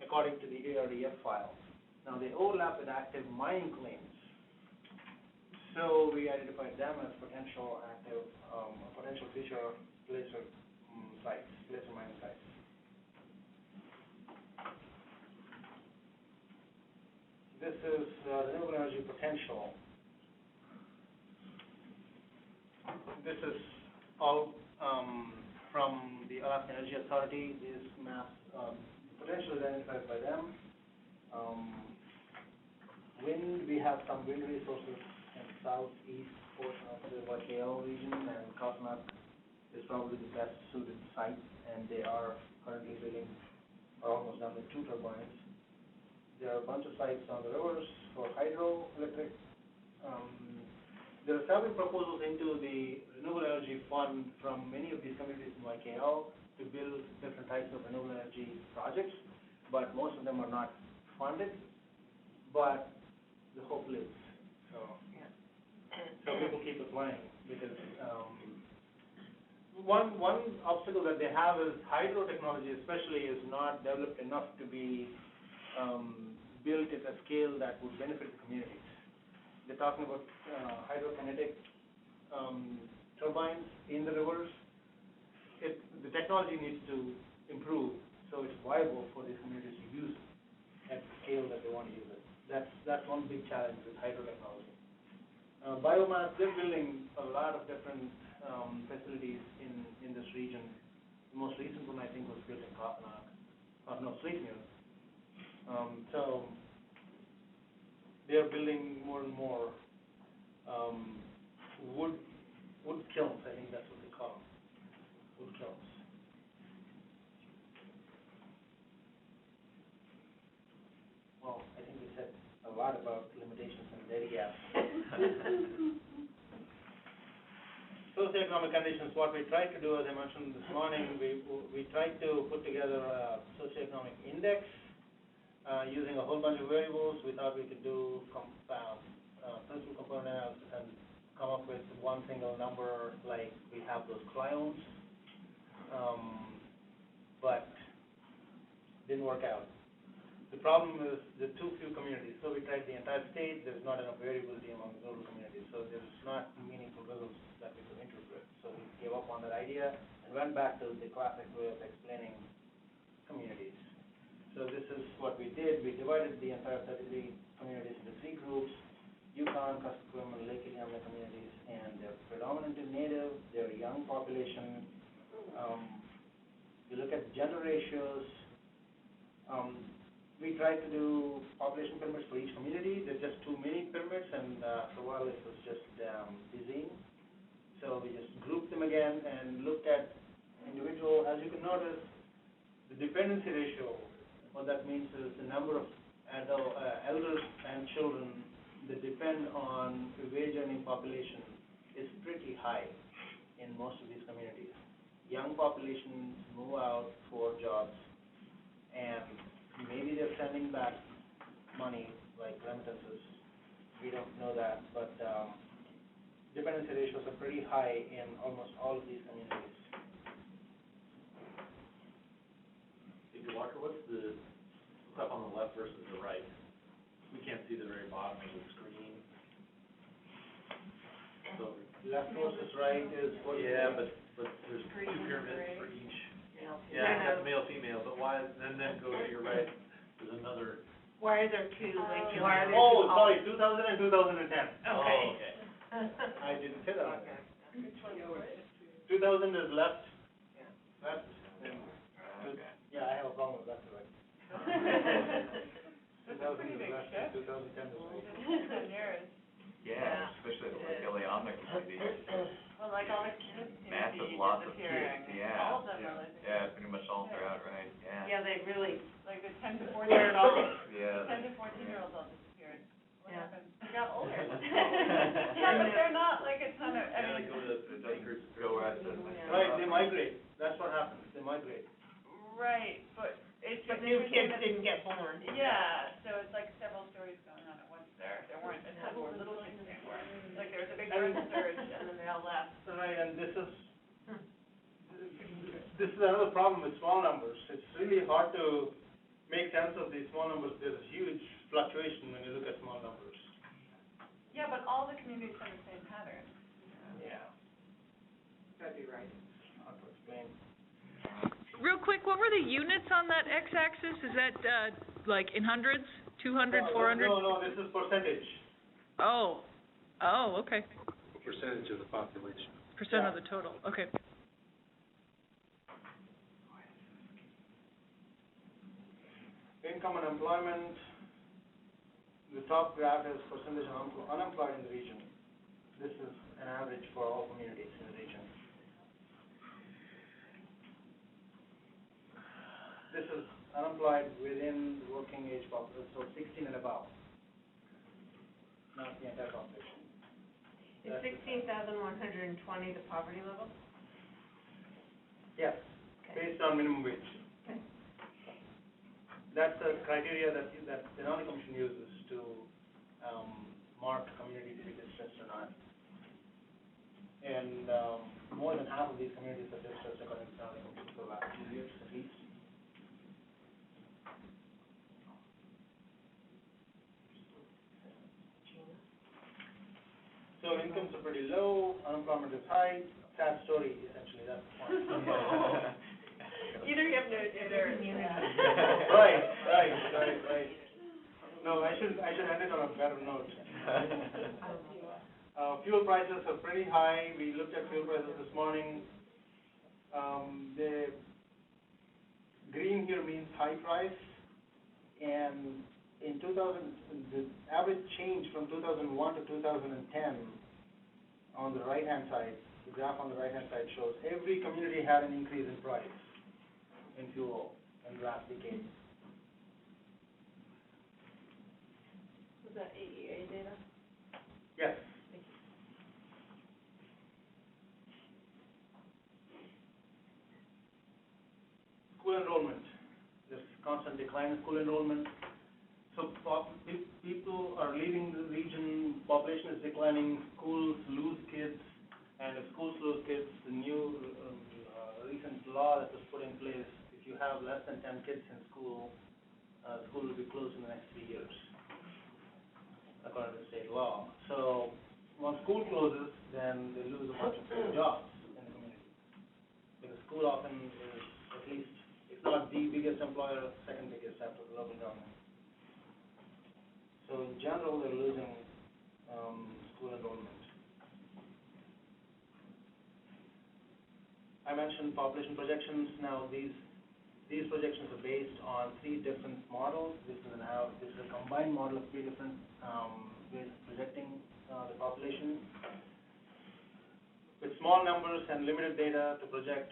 according to the ARDF file. Now they overlap with active mining claims. So we identified them as potential active, potential future placer sites, placer mining sites. this is renewable energy potential. This is all from the Alaska Energy Authority. These maps, potential identified by them. Wind, we have some wind resources in southeast portion of the YKL region, and Kapanak is probably the best suited site, and they are currently building, or almost done with 2 turbines. There are a bunch of sites on the rivers for hydroelectric. There are several proposals into the Renewable Energy Fund from many of these communities in YKL to build different types of renewable energy projects, but most of them are not funded, but the hope lives. So people keep applying, because one obstacle that they have is hydro technology especially is not developed enough to be built at a scale that would benefit the communities. They're talking about hydrokinetic turbines in the rivers. The technology needs to improve so it's viable for these communities to use it at the scale that they want to use it. That's one big challenge with hydro technology. Biomass, they're building a lot of different facilities in this region. The most recent one I think was built in Kapanak, Sleepness. So they're building more and more wood kilns. I think that's what they call them, wood kilns. Well, I think we said a lot about limitations and dairy gaps. Socioeconomic conditions, what we tried to do, as I mentioned this morning, we tried to put together a socioeconomic index using a whole bunch of variables. We thought we could do principal component analysis and come up with one single number, like we have those clients, but didn't work out. The problem is the too few communities. So we tried the entire state. There's not enough variability among rural communities, so there's not meaningful results that we could interpret. So we gave up on that idea and went back to the classic way of explaining communities. So this is what we did. We divided the entire 33 communities into 3 groups: Yukon, Kuskokwim, and Lake Iliamna communities, and they're predominantly native. They're a young population. We look at gender ratios. We tried to do population pyramids for each community. There's just too many pyramids, and for a while it was just dizzying. So we just grouped them again and looked at individual. As you can notice, the dependency ratio, what that means is the number of elders and children that depend on the wage earning population is pretty high in most of these communities. Young populations move out for jobs, and maybe they're sending back money like remittances. We don't know that, but dependency ratios are pretty high in almost all of these communities. Walker, what's up on the left versus the right? We can't see the very bottom of the screen. So left versus right is what? Yeah, but there's 2 pyramids for each. Yeah, that's male, female, but why, then go to your right, there's another. Why are there 2? Oh, sorry, 2000 and 2010. Okay. Oh, okay. I didn't say that. Okay. 2000 is left. Yeah. Left. Yeah, I have a problem with left to right. 2000 is left, and 2010 is right. Yeah, especially the Lake Iliamna community. Well, like all the kids seem to Massive be lots of kids, disappearing. yeah. All of them are like. Yeah, pretty much all throughout, right, yeah. Yeah, they really, Like the 10 to 14. Where it all- Yeah. 10 to 14-year-olds all disappeared. What Yeah. happened? They got older. Yeah, but they're not, like, it's not a, I Yeah, mean. they go to the acres. Go west and. Right, they migrate. That's what happens. They migrate. Right, but it's but just new interesting kids that- didn't get born. Yeah, so it's like several stories going on at once there. There weren't a ton more little kids anymore. Like there was a big growth surge and then they all left. Right, and this is another problem with small numbers. It's really hard to make sense of these small numbers. There's a huge fluctuation when you look at small numbers. Yeah, but all the communities have the same pattern. Yeah. That'd be right. Hard to explain. Real quick, what were the units on that x-axis? Is that, like, in hundreds? 200, 400? No, this is percentage. Oh, okay. Percentage of the population. Percent of the total, okay. Income and employment, the top graph is percentage of unemployed in the region. This is an average for all communities in the region. This is unemployed within the working age population, so 16 and above, not the entire population. Is 16,120 the poverty level? Yes, Okay. based on minimum wage. Okay. That's the criteria that the Economic Commission uses to mark community to be distressed or not. And more than half of these communities are distressed according to the Economic Commission for the last 2 years at least. So incomes are pretty low, unemployment is high, sad story essentially, that's the point. Either you have no data or it's bad. Right. No, I should end it on a better note. Fuel prices are pretty high. We looked at fuel prices this morning. The green here means high price, and in the average change from 2001 to 2010 on the right-hand side, the graph on the right-hand side shows every community had an increase in price in fuel in the last decade. Was that AEA data? Yes. School enrollment. There's constant decline in school enrollment. So people are leaving the region, population is declining, schools lose kids, and if schools lose kids, the new recent law that was put in place, if you have less than 10 kids in school, school will be closed in the next 3 years, according to state law. So once school closes, then they lose a bunch of jobs in the community. Because school often is at least, if not the biggest employer, second biggest after the local government. So in general, they're losing school enrollment. I mentioned population projections. Now these projections are based on 3 different models. This is a combined model of 3 different ways of projecting the population. With small numbers and limited data to project,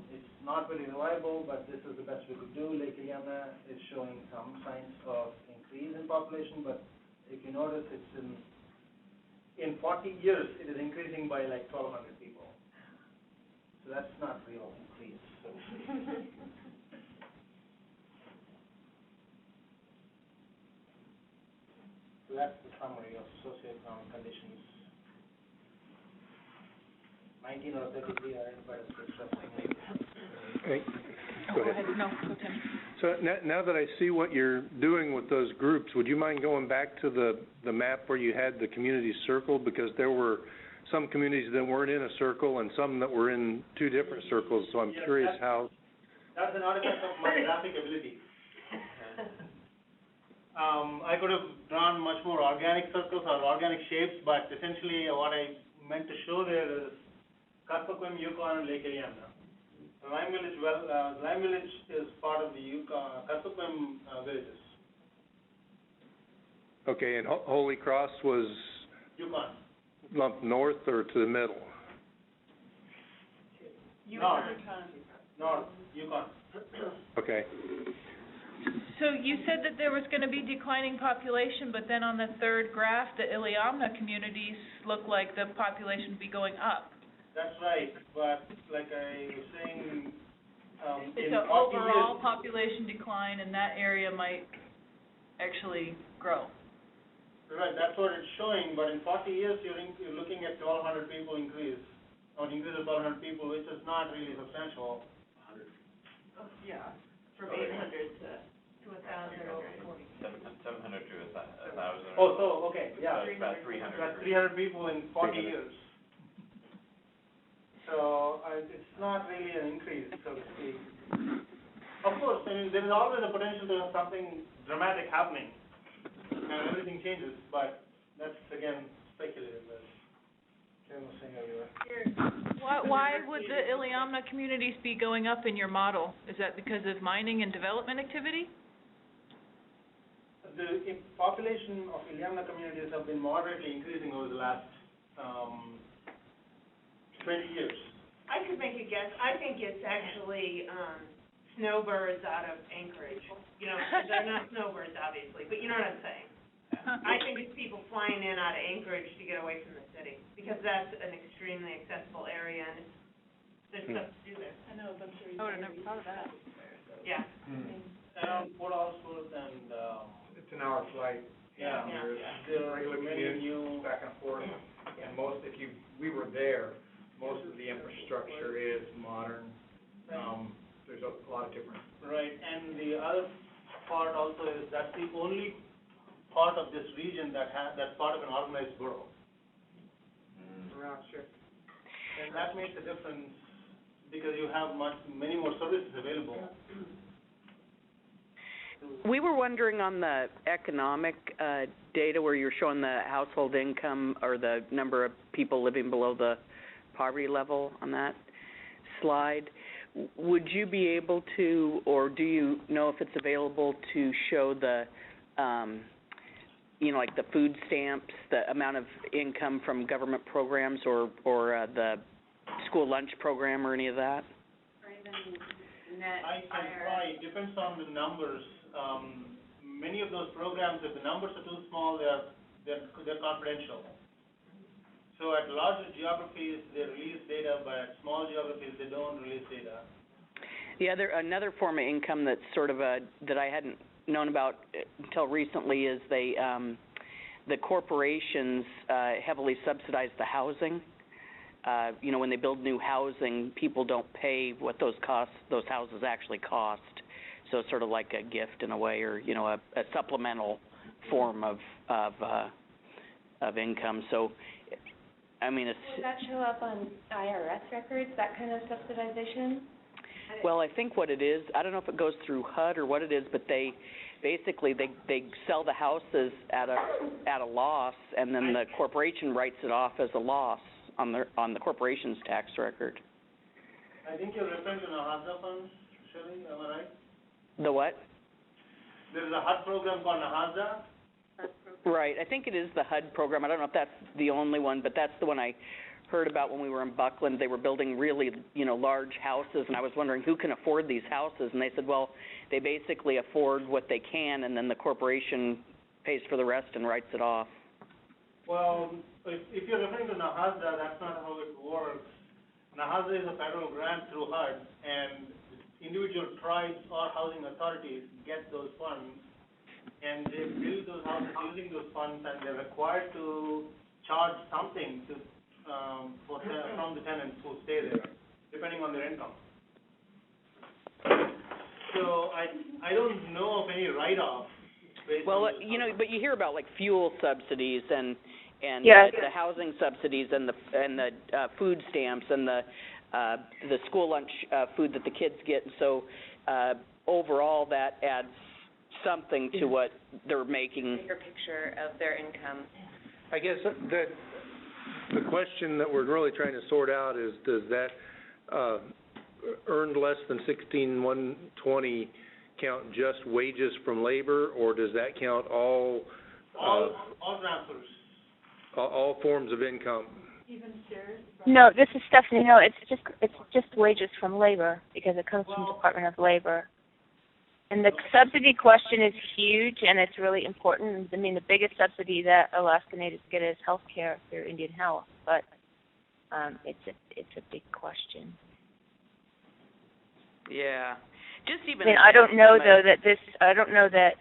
it's not very reliable, but this is the best we could do. Lake Iliamna is showing some signs of increase in population, but if you notice, it's in 40 years, it is increasing by like 1,200 people. So that's not real increase. So. So that's the summary of socioeconomic conditions. 19 or 33 are identified as distressing. Hey, go ahead. No, go Tim. So now that I see what you're doing with those groups, would you mind going back to the map where you had the communities circled? Because there were some communities that weren't in a circle and some that were in 2 different circles, so I'm curious how... That's an artifact of my graphic ability. I could have drawn much more organic circles or organic shapes, but essentially what I meant to show there is Kaspaquim, Yukon, and Lake Iliamna. Lime Village is part of the Kaspaquim villages. Okay, and Holy Cross was Yukon. lumped north or to the middle? North, Yukon. Okay. So you said that there was going to be declining population, but then on the 3rd graph, the Iliamna communities look like the population would be going up. That's right, but like I was saying, It's in an 40 overall years, population decline, and that area might actually grow. right, that's what it's showing, but in 40 years, you're looking at 1,200 people increase, or an increase of 1,200 people, which is not really substantial. Yeah, from 800 to 1,000 over 40. 700 to 1,000. Oh, so, okay, yeah. About 300. That's 300 people in 40 years. So, it's not really an increase, so to speak. Of course, I mean, there is always a potential to have something dramatic happening. and everything changes, but that's, again, speculative, as Ken was saying earlier. Why would the Iliamna communities be going up in your model? Is that because of mining and development activity? The population of Iliamna communities have been moderately increasing over the last 20 years. I could make a guess. I think it's actually, snowbirds out of Anchorage. You know, they're not snowbirds, obviously, but you know what I'm saying. I think it's people flying in out of Anchorage to get away from the city, because that's an extremely accessible area, and there's stuff to do there. I know a bunch of I would've never thought of that. Yeah. Around 4 hours worth and, It's an hour flight. yeah, There's there are regular many commutes new, back and forth, and we were there, most of the infrastructure is modern. There's a lot of different. right, and the other part also is that's the only part of this region that's part of an organized borough. Sure. And that makes a difference because you have many more services available. We were wondering on the economic data where you're showing the household income or the number of people living below the poverty level on that slide. Would you be able to, or do you know if it's available to show the, like the food stamps, the amount of income from government programs or the school lunch program or any of that? Or even net I can try, it depends on the numbers. Many of those programs, if the numbers are too small, they're confidential. So at larger geographies, they release data, but at small geographies, they don't release data. Another form of income that's sort of that I hadn't known about until recently is the corporations heavily subsidize the housing. When they build new housing, people don't pay what those houses actually cost. So it's sort of like a gift in a way, or a supplemental form of income. So, I mean, it's. Would that show up on IRS records, that kind of subsidization? Well, I think what it is, I don't know if it goes through HUD or what it is, but they basically sell the houses at a loss, and then the corporation writes it off as a loss on the corporation's tax record. I think you're referring to Nahaza funds, Shelley, am I right? The what? There is a HUD program called Nahaza. Right, I think it is the HUD program. I don't know if that's the only one, but that's the one I heard about when we were in Buckland. They were building really, large houses, and I was wondering who can afford these houses, and they said, well, they basically afford what they can, and then the corporation pays for the rest and writes it off. Well, if you're referring to Nahaza, that's not how it works. Nahaza is a federal grant through HUD, and individual tribes or housing authorities get those funds, and they build those houses using those funds, and they're required to charge something from the tenants who stay there, depending on their income. So I don't know of any write-off. Well, but you hear about like fuel subsidies and Yes. the housing subsidies and the food stamps and the school lunch food that the kids get. And so overall, that adds something to what they're making. Bigger picture of their income. I guess that the question that we're really trying to sort out is, does that earned less than $16,120 count just wages from labor, or does that count all transfers? All forms of income? Even shares? No, this is Stephanie. No, it's just wages from labor because it comes from Department of Labor. And the subsidy question is huge, and it's really important. I mean, the biggest subsidy that Alaska Natives get is health care through Indian Health, but it's a big question. Yeah, just even. I mean, I don't know though that this. I don't know that.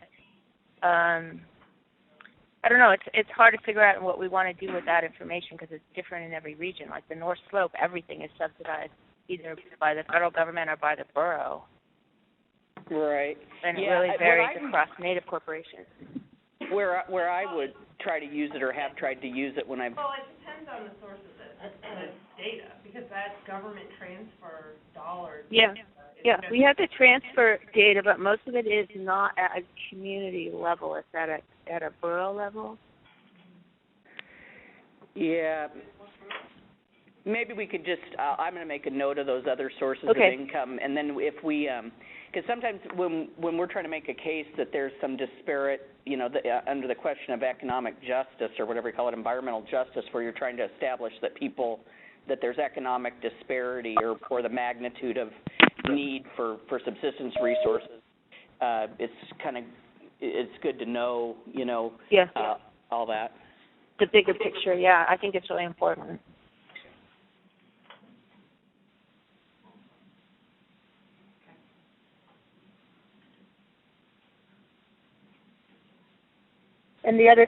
I don't know. It's hard to figure out what we want to do with that information because it's different in every region. Like the North Slope, everything is subsidized either by the federal government or by the borough. Right. And it really varies across Native corporations. Where I would try to use it or have tried to use it when I've. Well, it depends on the source of the data, because that government transfer dollars is Yeah, we have the transfer data, but most of it is not at a community level. It's at a borough level. Yeah. Maybe we could just, I'm going to make a note of those other sources Okay. of income, and then if we, because sometimes when we're trying to make a case that there's some disparate, you know, under the question of economic justice or whatever you call it, environmental justice, where you're trying to establish that that there's economic disparity or the magnitude of need for subsistence resources, it's good to know, you know, Yeah. all that. The bigger picture, yeah, I think it's really important. And the other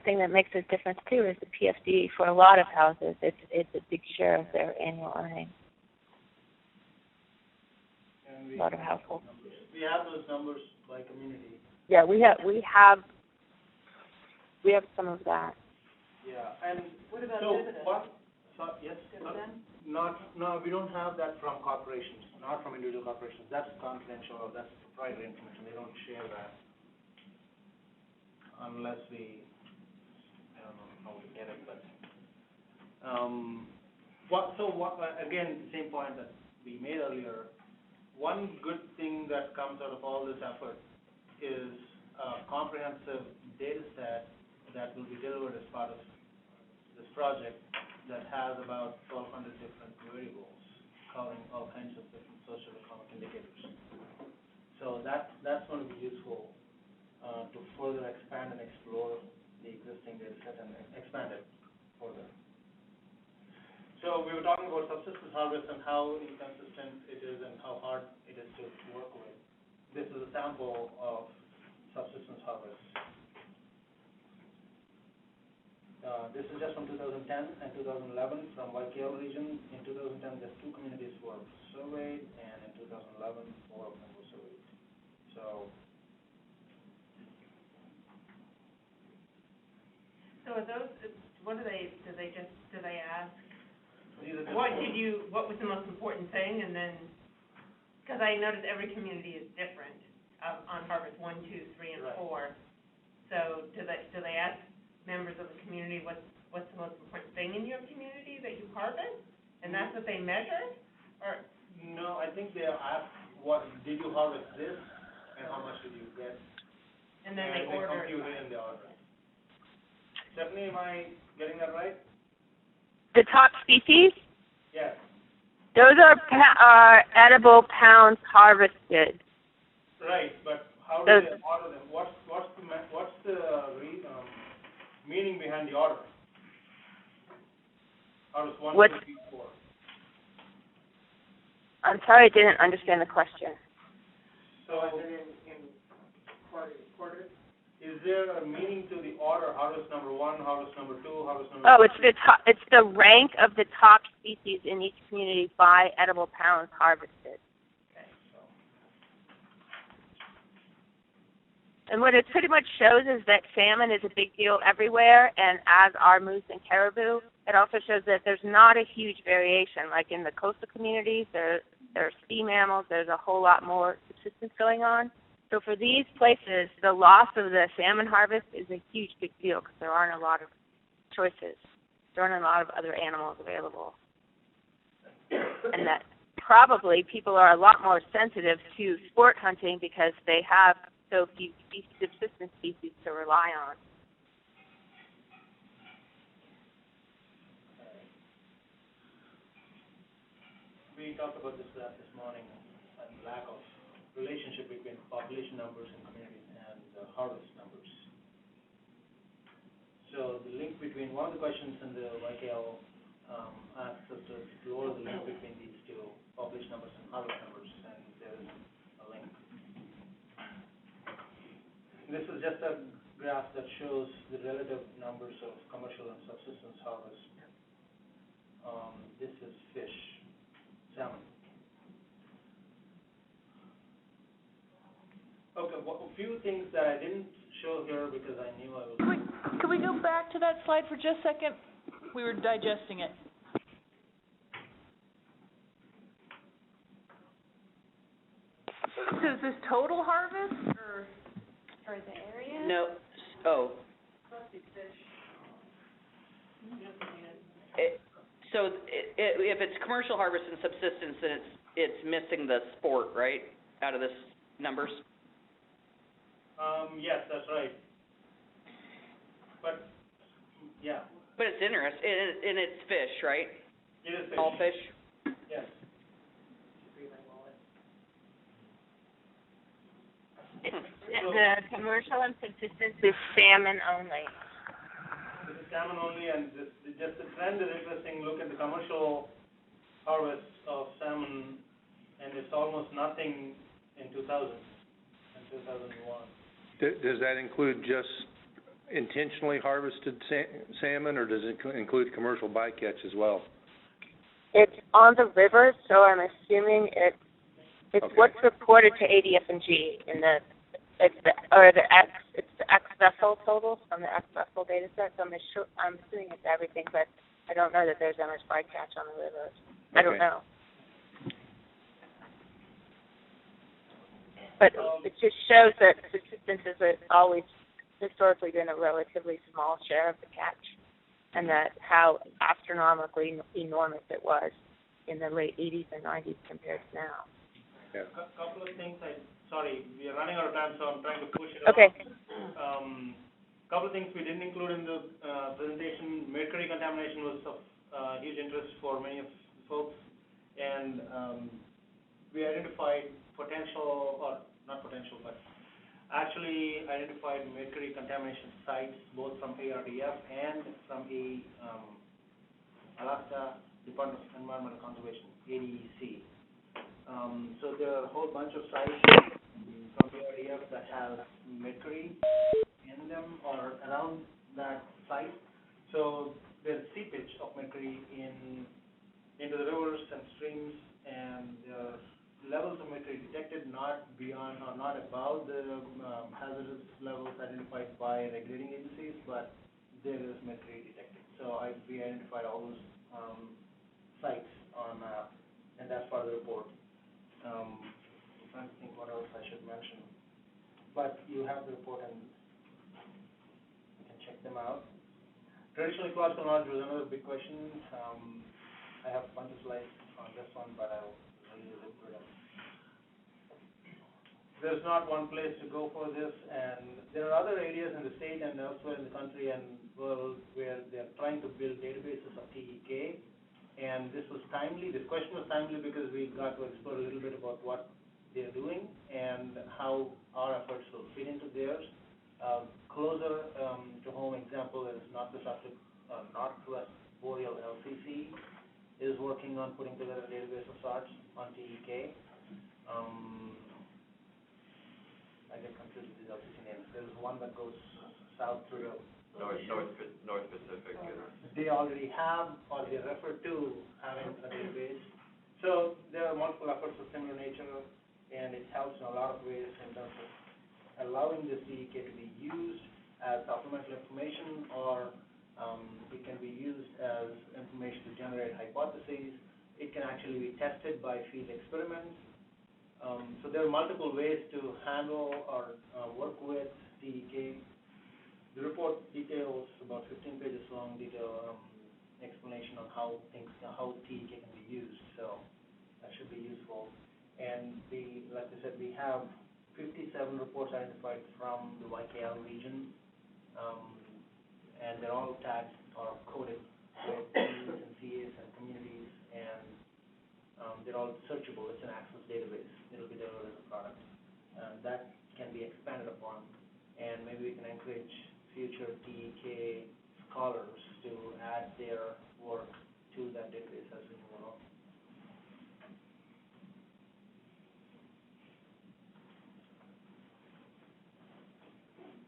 thing that makes a difference too is the PFD. For a lot of houses, it's a big share of their annual earnings. A lot of households. We have those numbers by community. Yeah, we have some of that. Yeah, and What about so dividends? yes? Dividends? No, we don't have that from corporations, not from individual corporations. That's confidential, that's proprietary information. They don't share that unless I don't know how we get it, but, again, the same point that we made earlier, one good thing that comes out of all this effort is a comprehensive data set that will be delivered as part of this project that has about 1,200 different variables covering all kinds of different socioeconomic indicators. So that's going to be useful to further expand and explore the existing data set and expand it further. So we were talking about subsistence harvest and how inconsistent it is and how hard it is to work with. This is a sample of subsistence harvest. This is just from 2010 and 2011 from YKL region. In 2010, there's 2 communities were surveyed, and in 2011, 4 of them were surveyed. So are those, what do they ask? What was the most important thing, and then, because I noticed every community is different on harvest 1, 2, 3, and 4. So do they ask members of the community what's the most important thing in your community that you harvest, and that's what they measure, or? no, I think they ask, what did you harvest this, and how much did you get? And then they order it. compute it in the order. Stephanie, am I getting that right? The top species, Yes. those are edible pounds harvested. Right, but how do they order them? What's the meaning behind the order? How does 1, 2, 3, 4? I'm sorry, I didn't understand the question. So, in quarters? Is there a meaning to the order? Harvest number 1, harvest number 2, harvest number 3? It's the rank of the top species in each community by edible pounds harvested. Okay, so. And what it pretty much shows is that salmon is a big deal everywhere, and as are moose and caribou. It also shows that there's not a huge variation. Like in the coastal communities, there are sea mammals. There's a whole lot more subsistence going on. So for these places, the loss of the salmon harvest is a huge, big deal because there aren't a lot of choices. There aren't a lot of other animals available. And that probably people are a lot more sensitive to sport hunting because they have so few subsistence species to rely on. We talked about this morning, and lack of relationship between population numbers in communities and harvest numbers. So the link between, one of the questions in the YKL asks us to explore the link between these two, population numbers and harvest numbers, and there is a link. This is just a graph that shows the relative numbers of commercial and subsistence harvest. This is fish, salmon. Okay, a few things that I didn't show here because I knew I was... Can we go back to that slide for just a second? We were digesting it. this total harvest, or? For the area? No, oh. If it's commercial harvest and subsistence, then it's missing the sport, right, out of this numbers? Yes, that's right. But, yeah, But it's interesting, and it's fish, right? it is fish. All fish? Yes. The commercial and subsistence is salmon only. This is salmon only, and just the trend is interesting. Look at the commercial harvest of salmon, and it's almost nothing in 2000 and 2001. Does that include just intentionally harvested salmon, or does it include commercial bycatch as well? It's on the river, so I'm assuming it's Okay. what's reported to ADF&G in the X vessel totals from the X vessel data set. So I'm assuming it's everything, but I don't know that there's that much bycatch on the rivers. I don't know. But it just shows that subsistence has always historically been a relatively small share of the catch, and that how astronomically enormous it was in the late 80s and 90s compared to now. Yeah. Couple of things, sorry, we are running out of time, so I'm trying to push it Okay. along. Couple of things we didn't include in the presentation. Mercury contamination was of huge interest for many of the folks, and we identified potential, or not potential, but actually identified mercury contamination sites both from ARDF and from the Alaska Department of Environmental Conservation, ADEC. So there are a whole bunch of sites from ARDF that have mercury in them or around that site. So there's seepage of mercury into the rivers and streams, and there are levels of mercury detected not beyond or not above the hazardous levels identified by regulating agencies, but there is mercury detected. So we identified all those sites on a map, and that's part of the report. I'm trying to think what else I should mention. But you have the report and you can check them out. Traditional ecological knowledge was another big question. I have a bunch of slides on this one, but I'll really zip through them. There's not one place to go for this, and there are other areas in the state and elsewhere in the country and world where they're trying to build databases of TEK. And this was timely. This question was timely because we got to explore a little bit about what they're doing and how our efforts will fit into theirs. Closer to home example is Northwest Boreal LCC is working on putting together a database of sorts on TEK. I get confused with these LCC names. There's one that goes south through North Pacific. They already have, or they refer to having a database. So there are multiple efforts of similar nature, and it helps in a lot of ways in terms of allowing this TEK to be used as supplemental information, or it can be used as information to generate hypotheses. It can actually be tested by field experiments. So there are multiple ways to handle or work with TEK. The report details, about 15 pages long, explanation on how TEK can be used, so that should be useful. And like I said, we have 57 reports identified from the YKL region, and they're all tagged or coded with Cs and CAs and communities, and they're all searchable. It's an access database. It'll be delivered as a product. That can be expanded upon, and maybe we can encourage future TEK scholars to add their work to that database as we move along.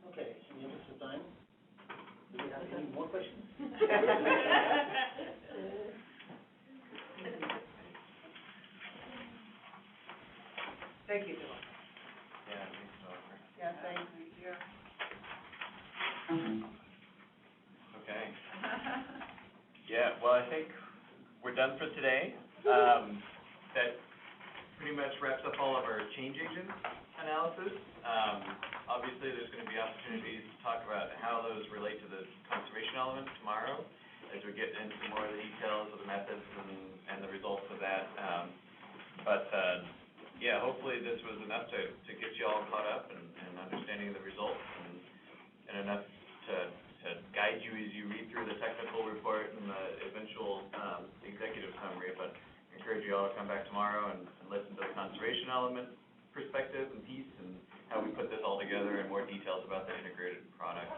Okay, in the interest of time, do we have any more questions? Thank you, Bill. Yeah, thanks, Doctor. Yeah, thank you, yeah. Okay. Yeah, well, I think we're done for today. That pretty much wraps up all of our change agents. analysis. Obviously, there's gonna be opportunities to talk about how those relate to the conservation element tomorrow, as we get into more of the details of the methods and the results of that. Yeah, hopefully this was enough to get you all caught up and understanding the results and enough to guide you as you read through the technical report and the eventual executive summary. But I encourage you all to come back tomorrow and listen to the conservation element perspective and piece and how we put this all together and more details about the integrated product.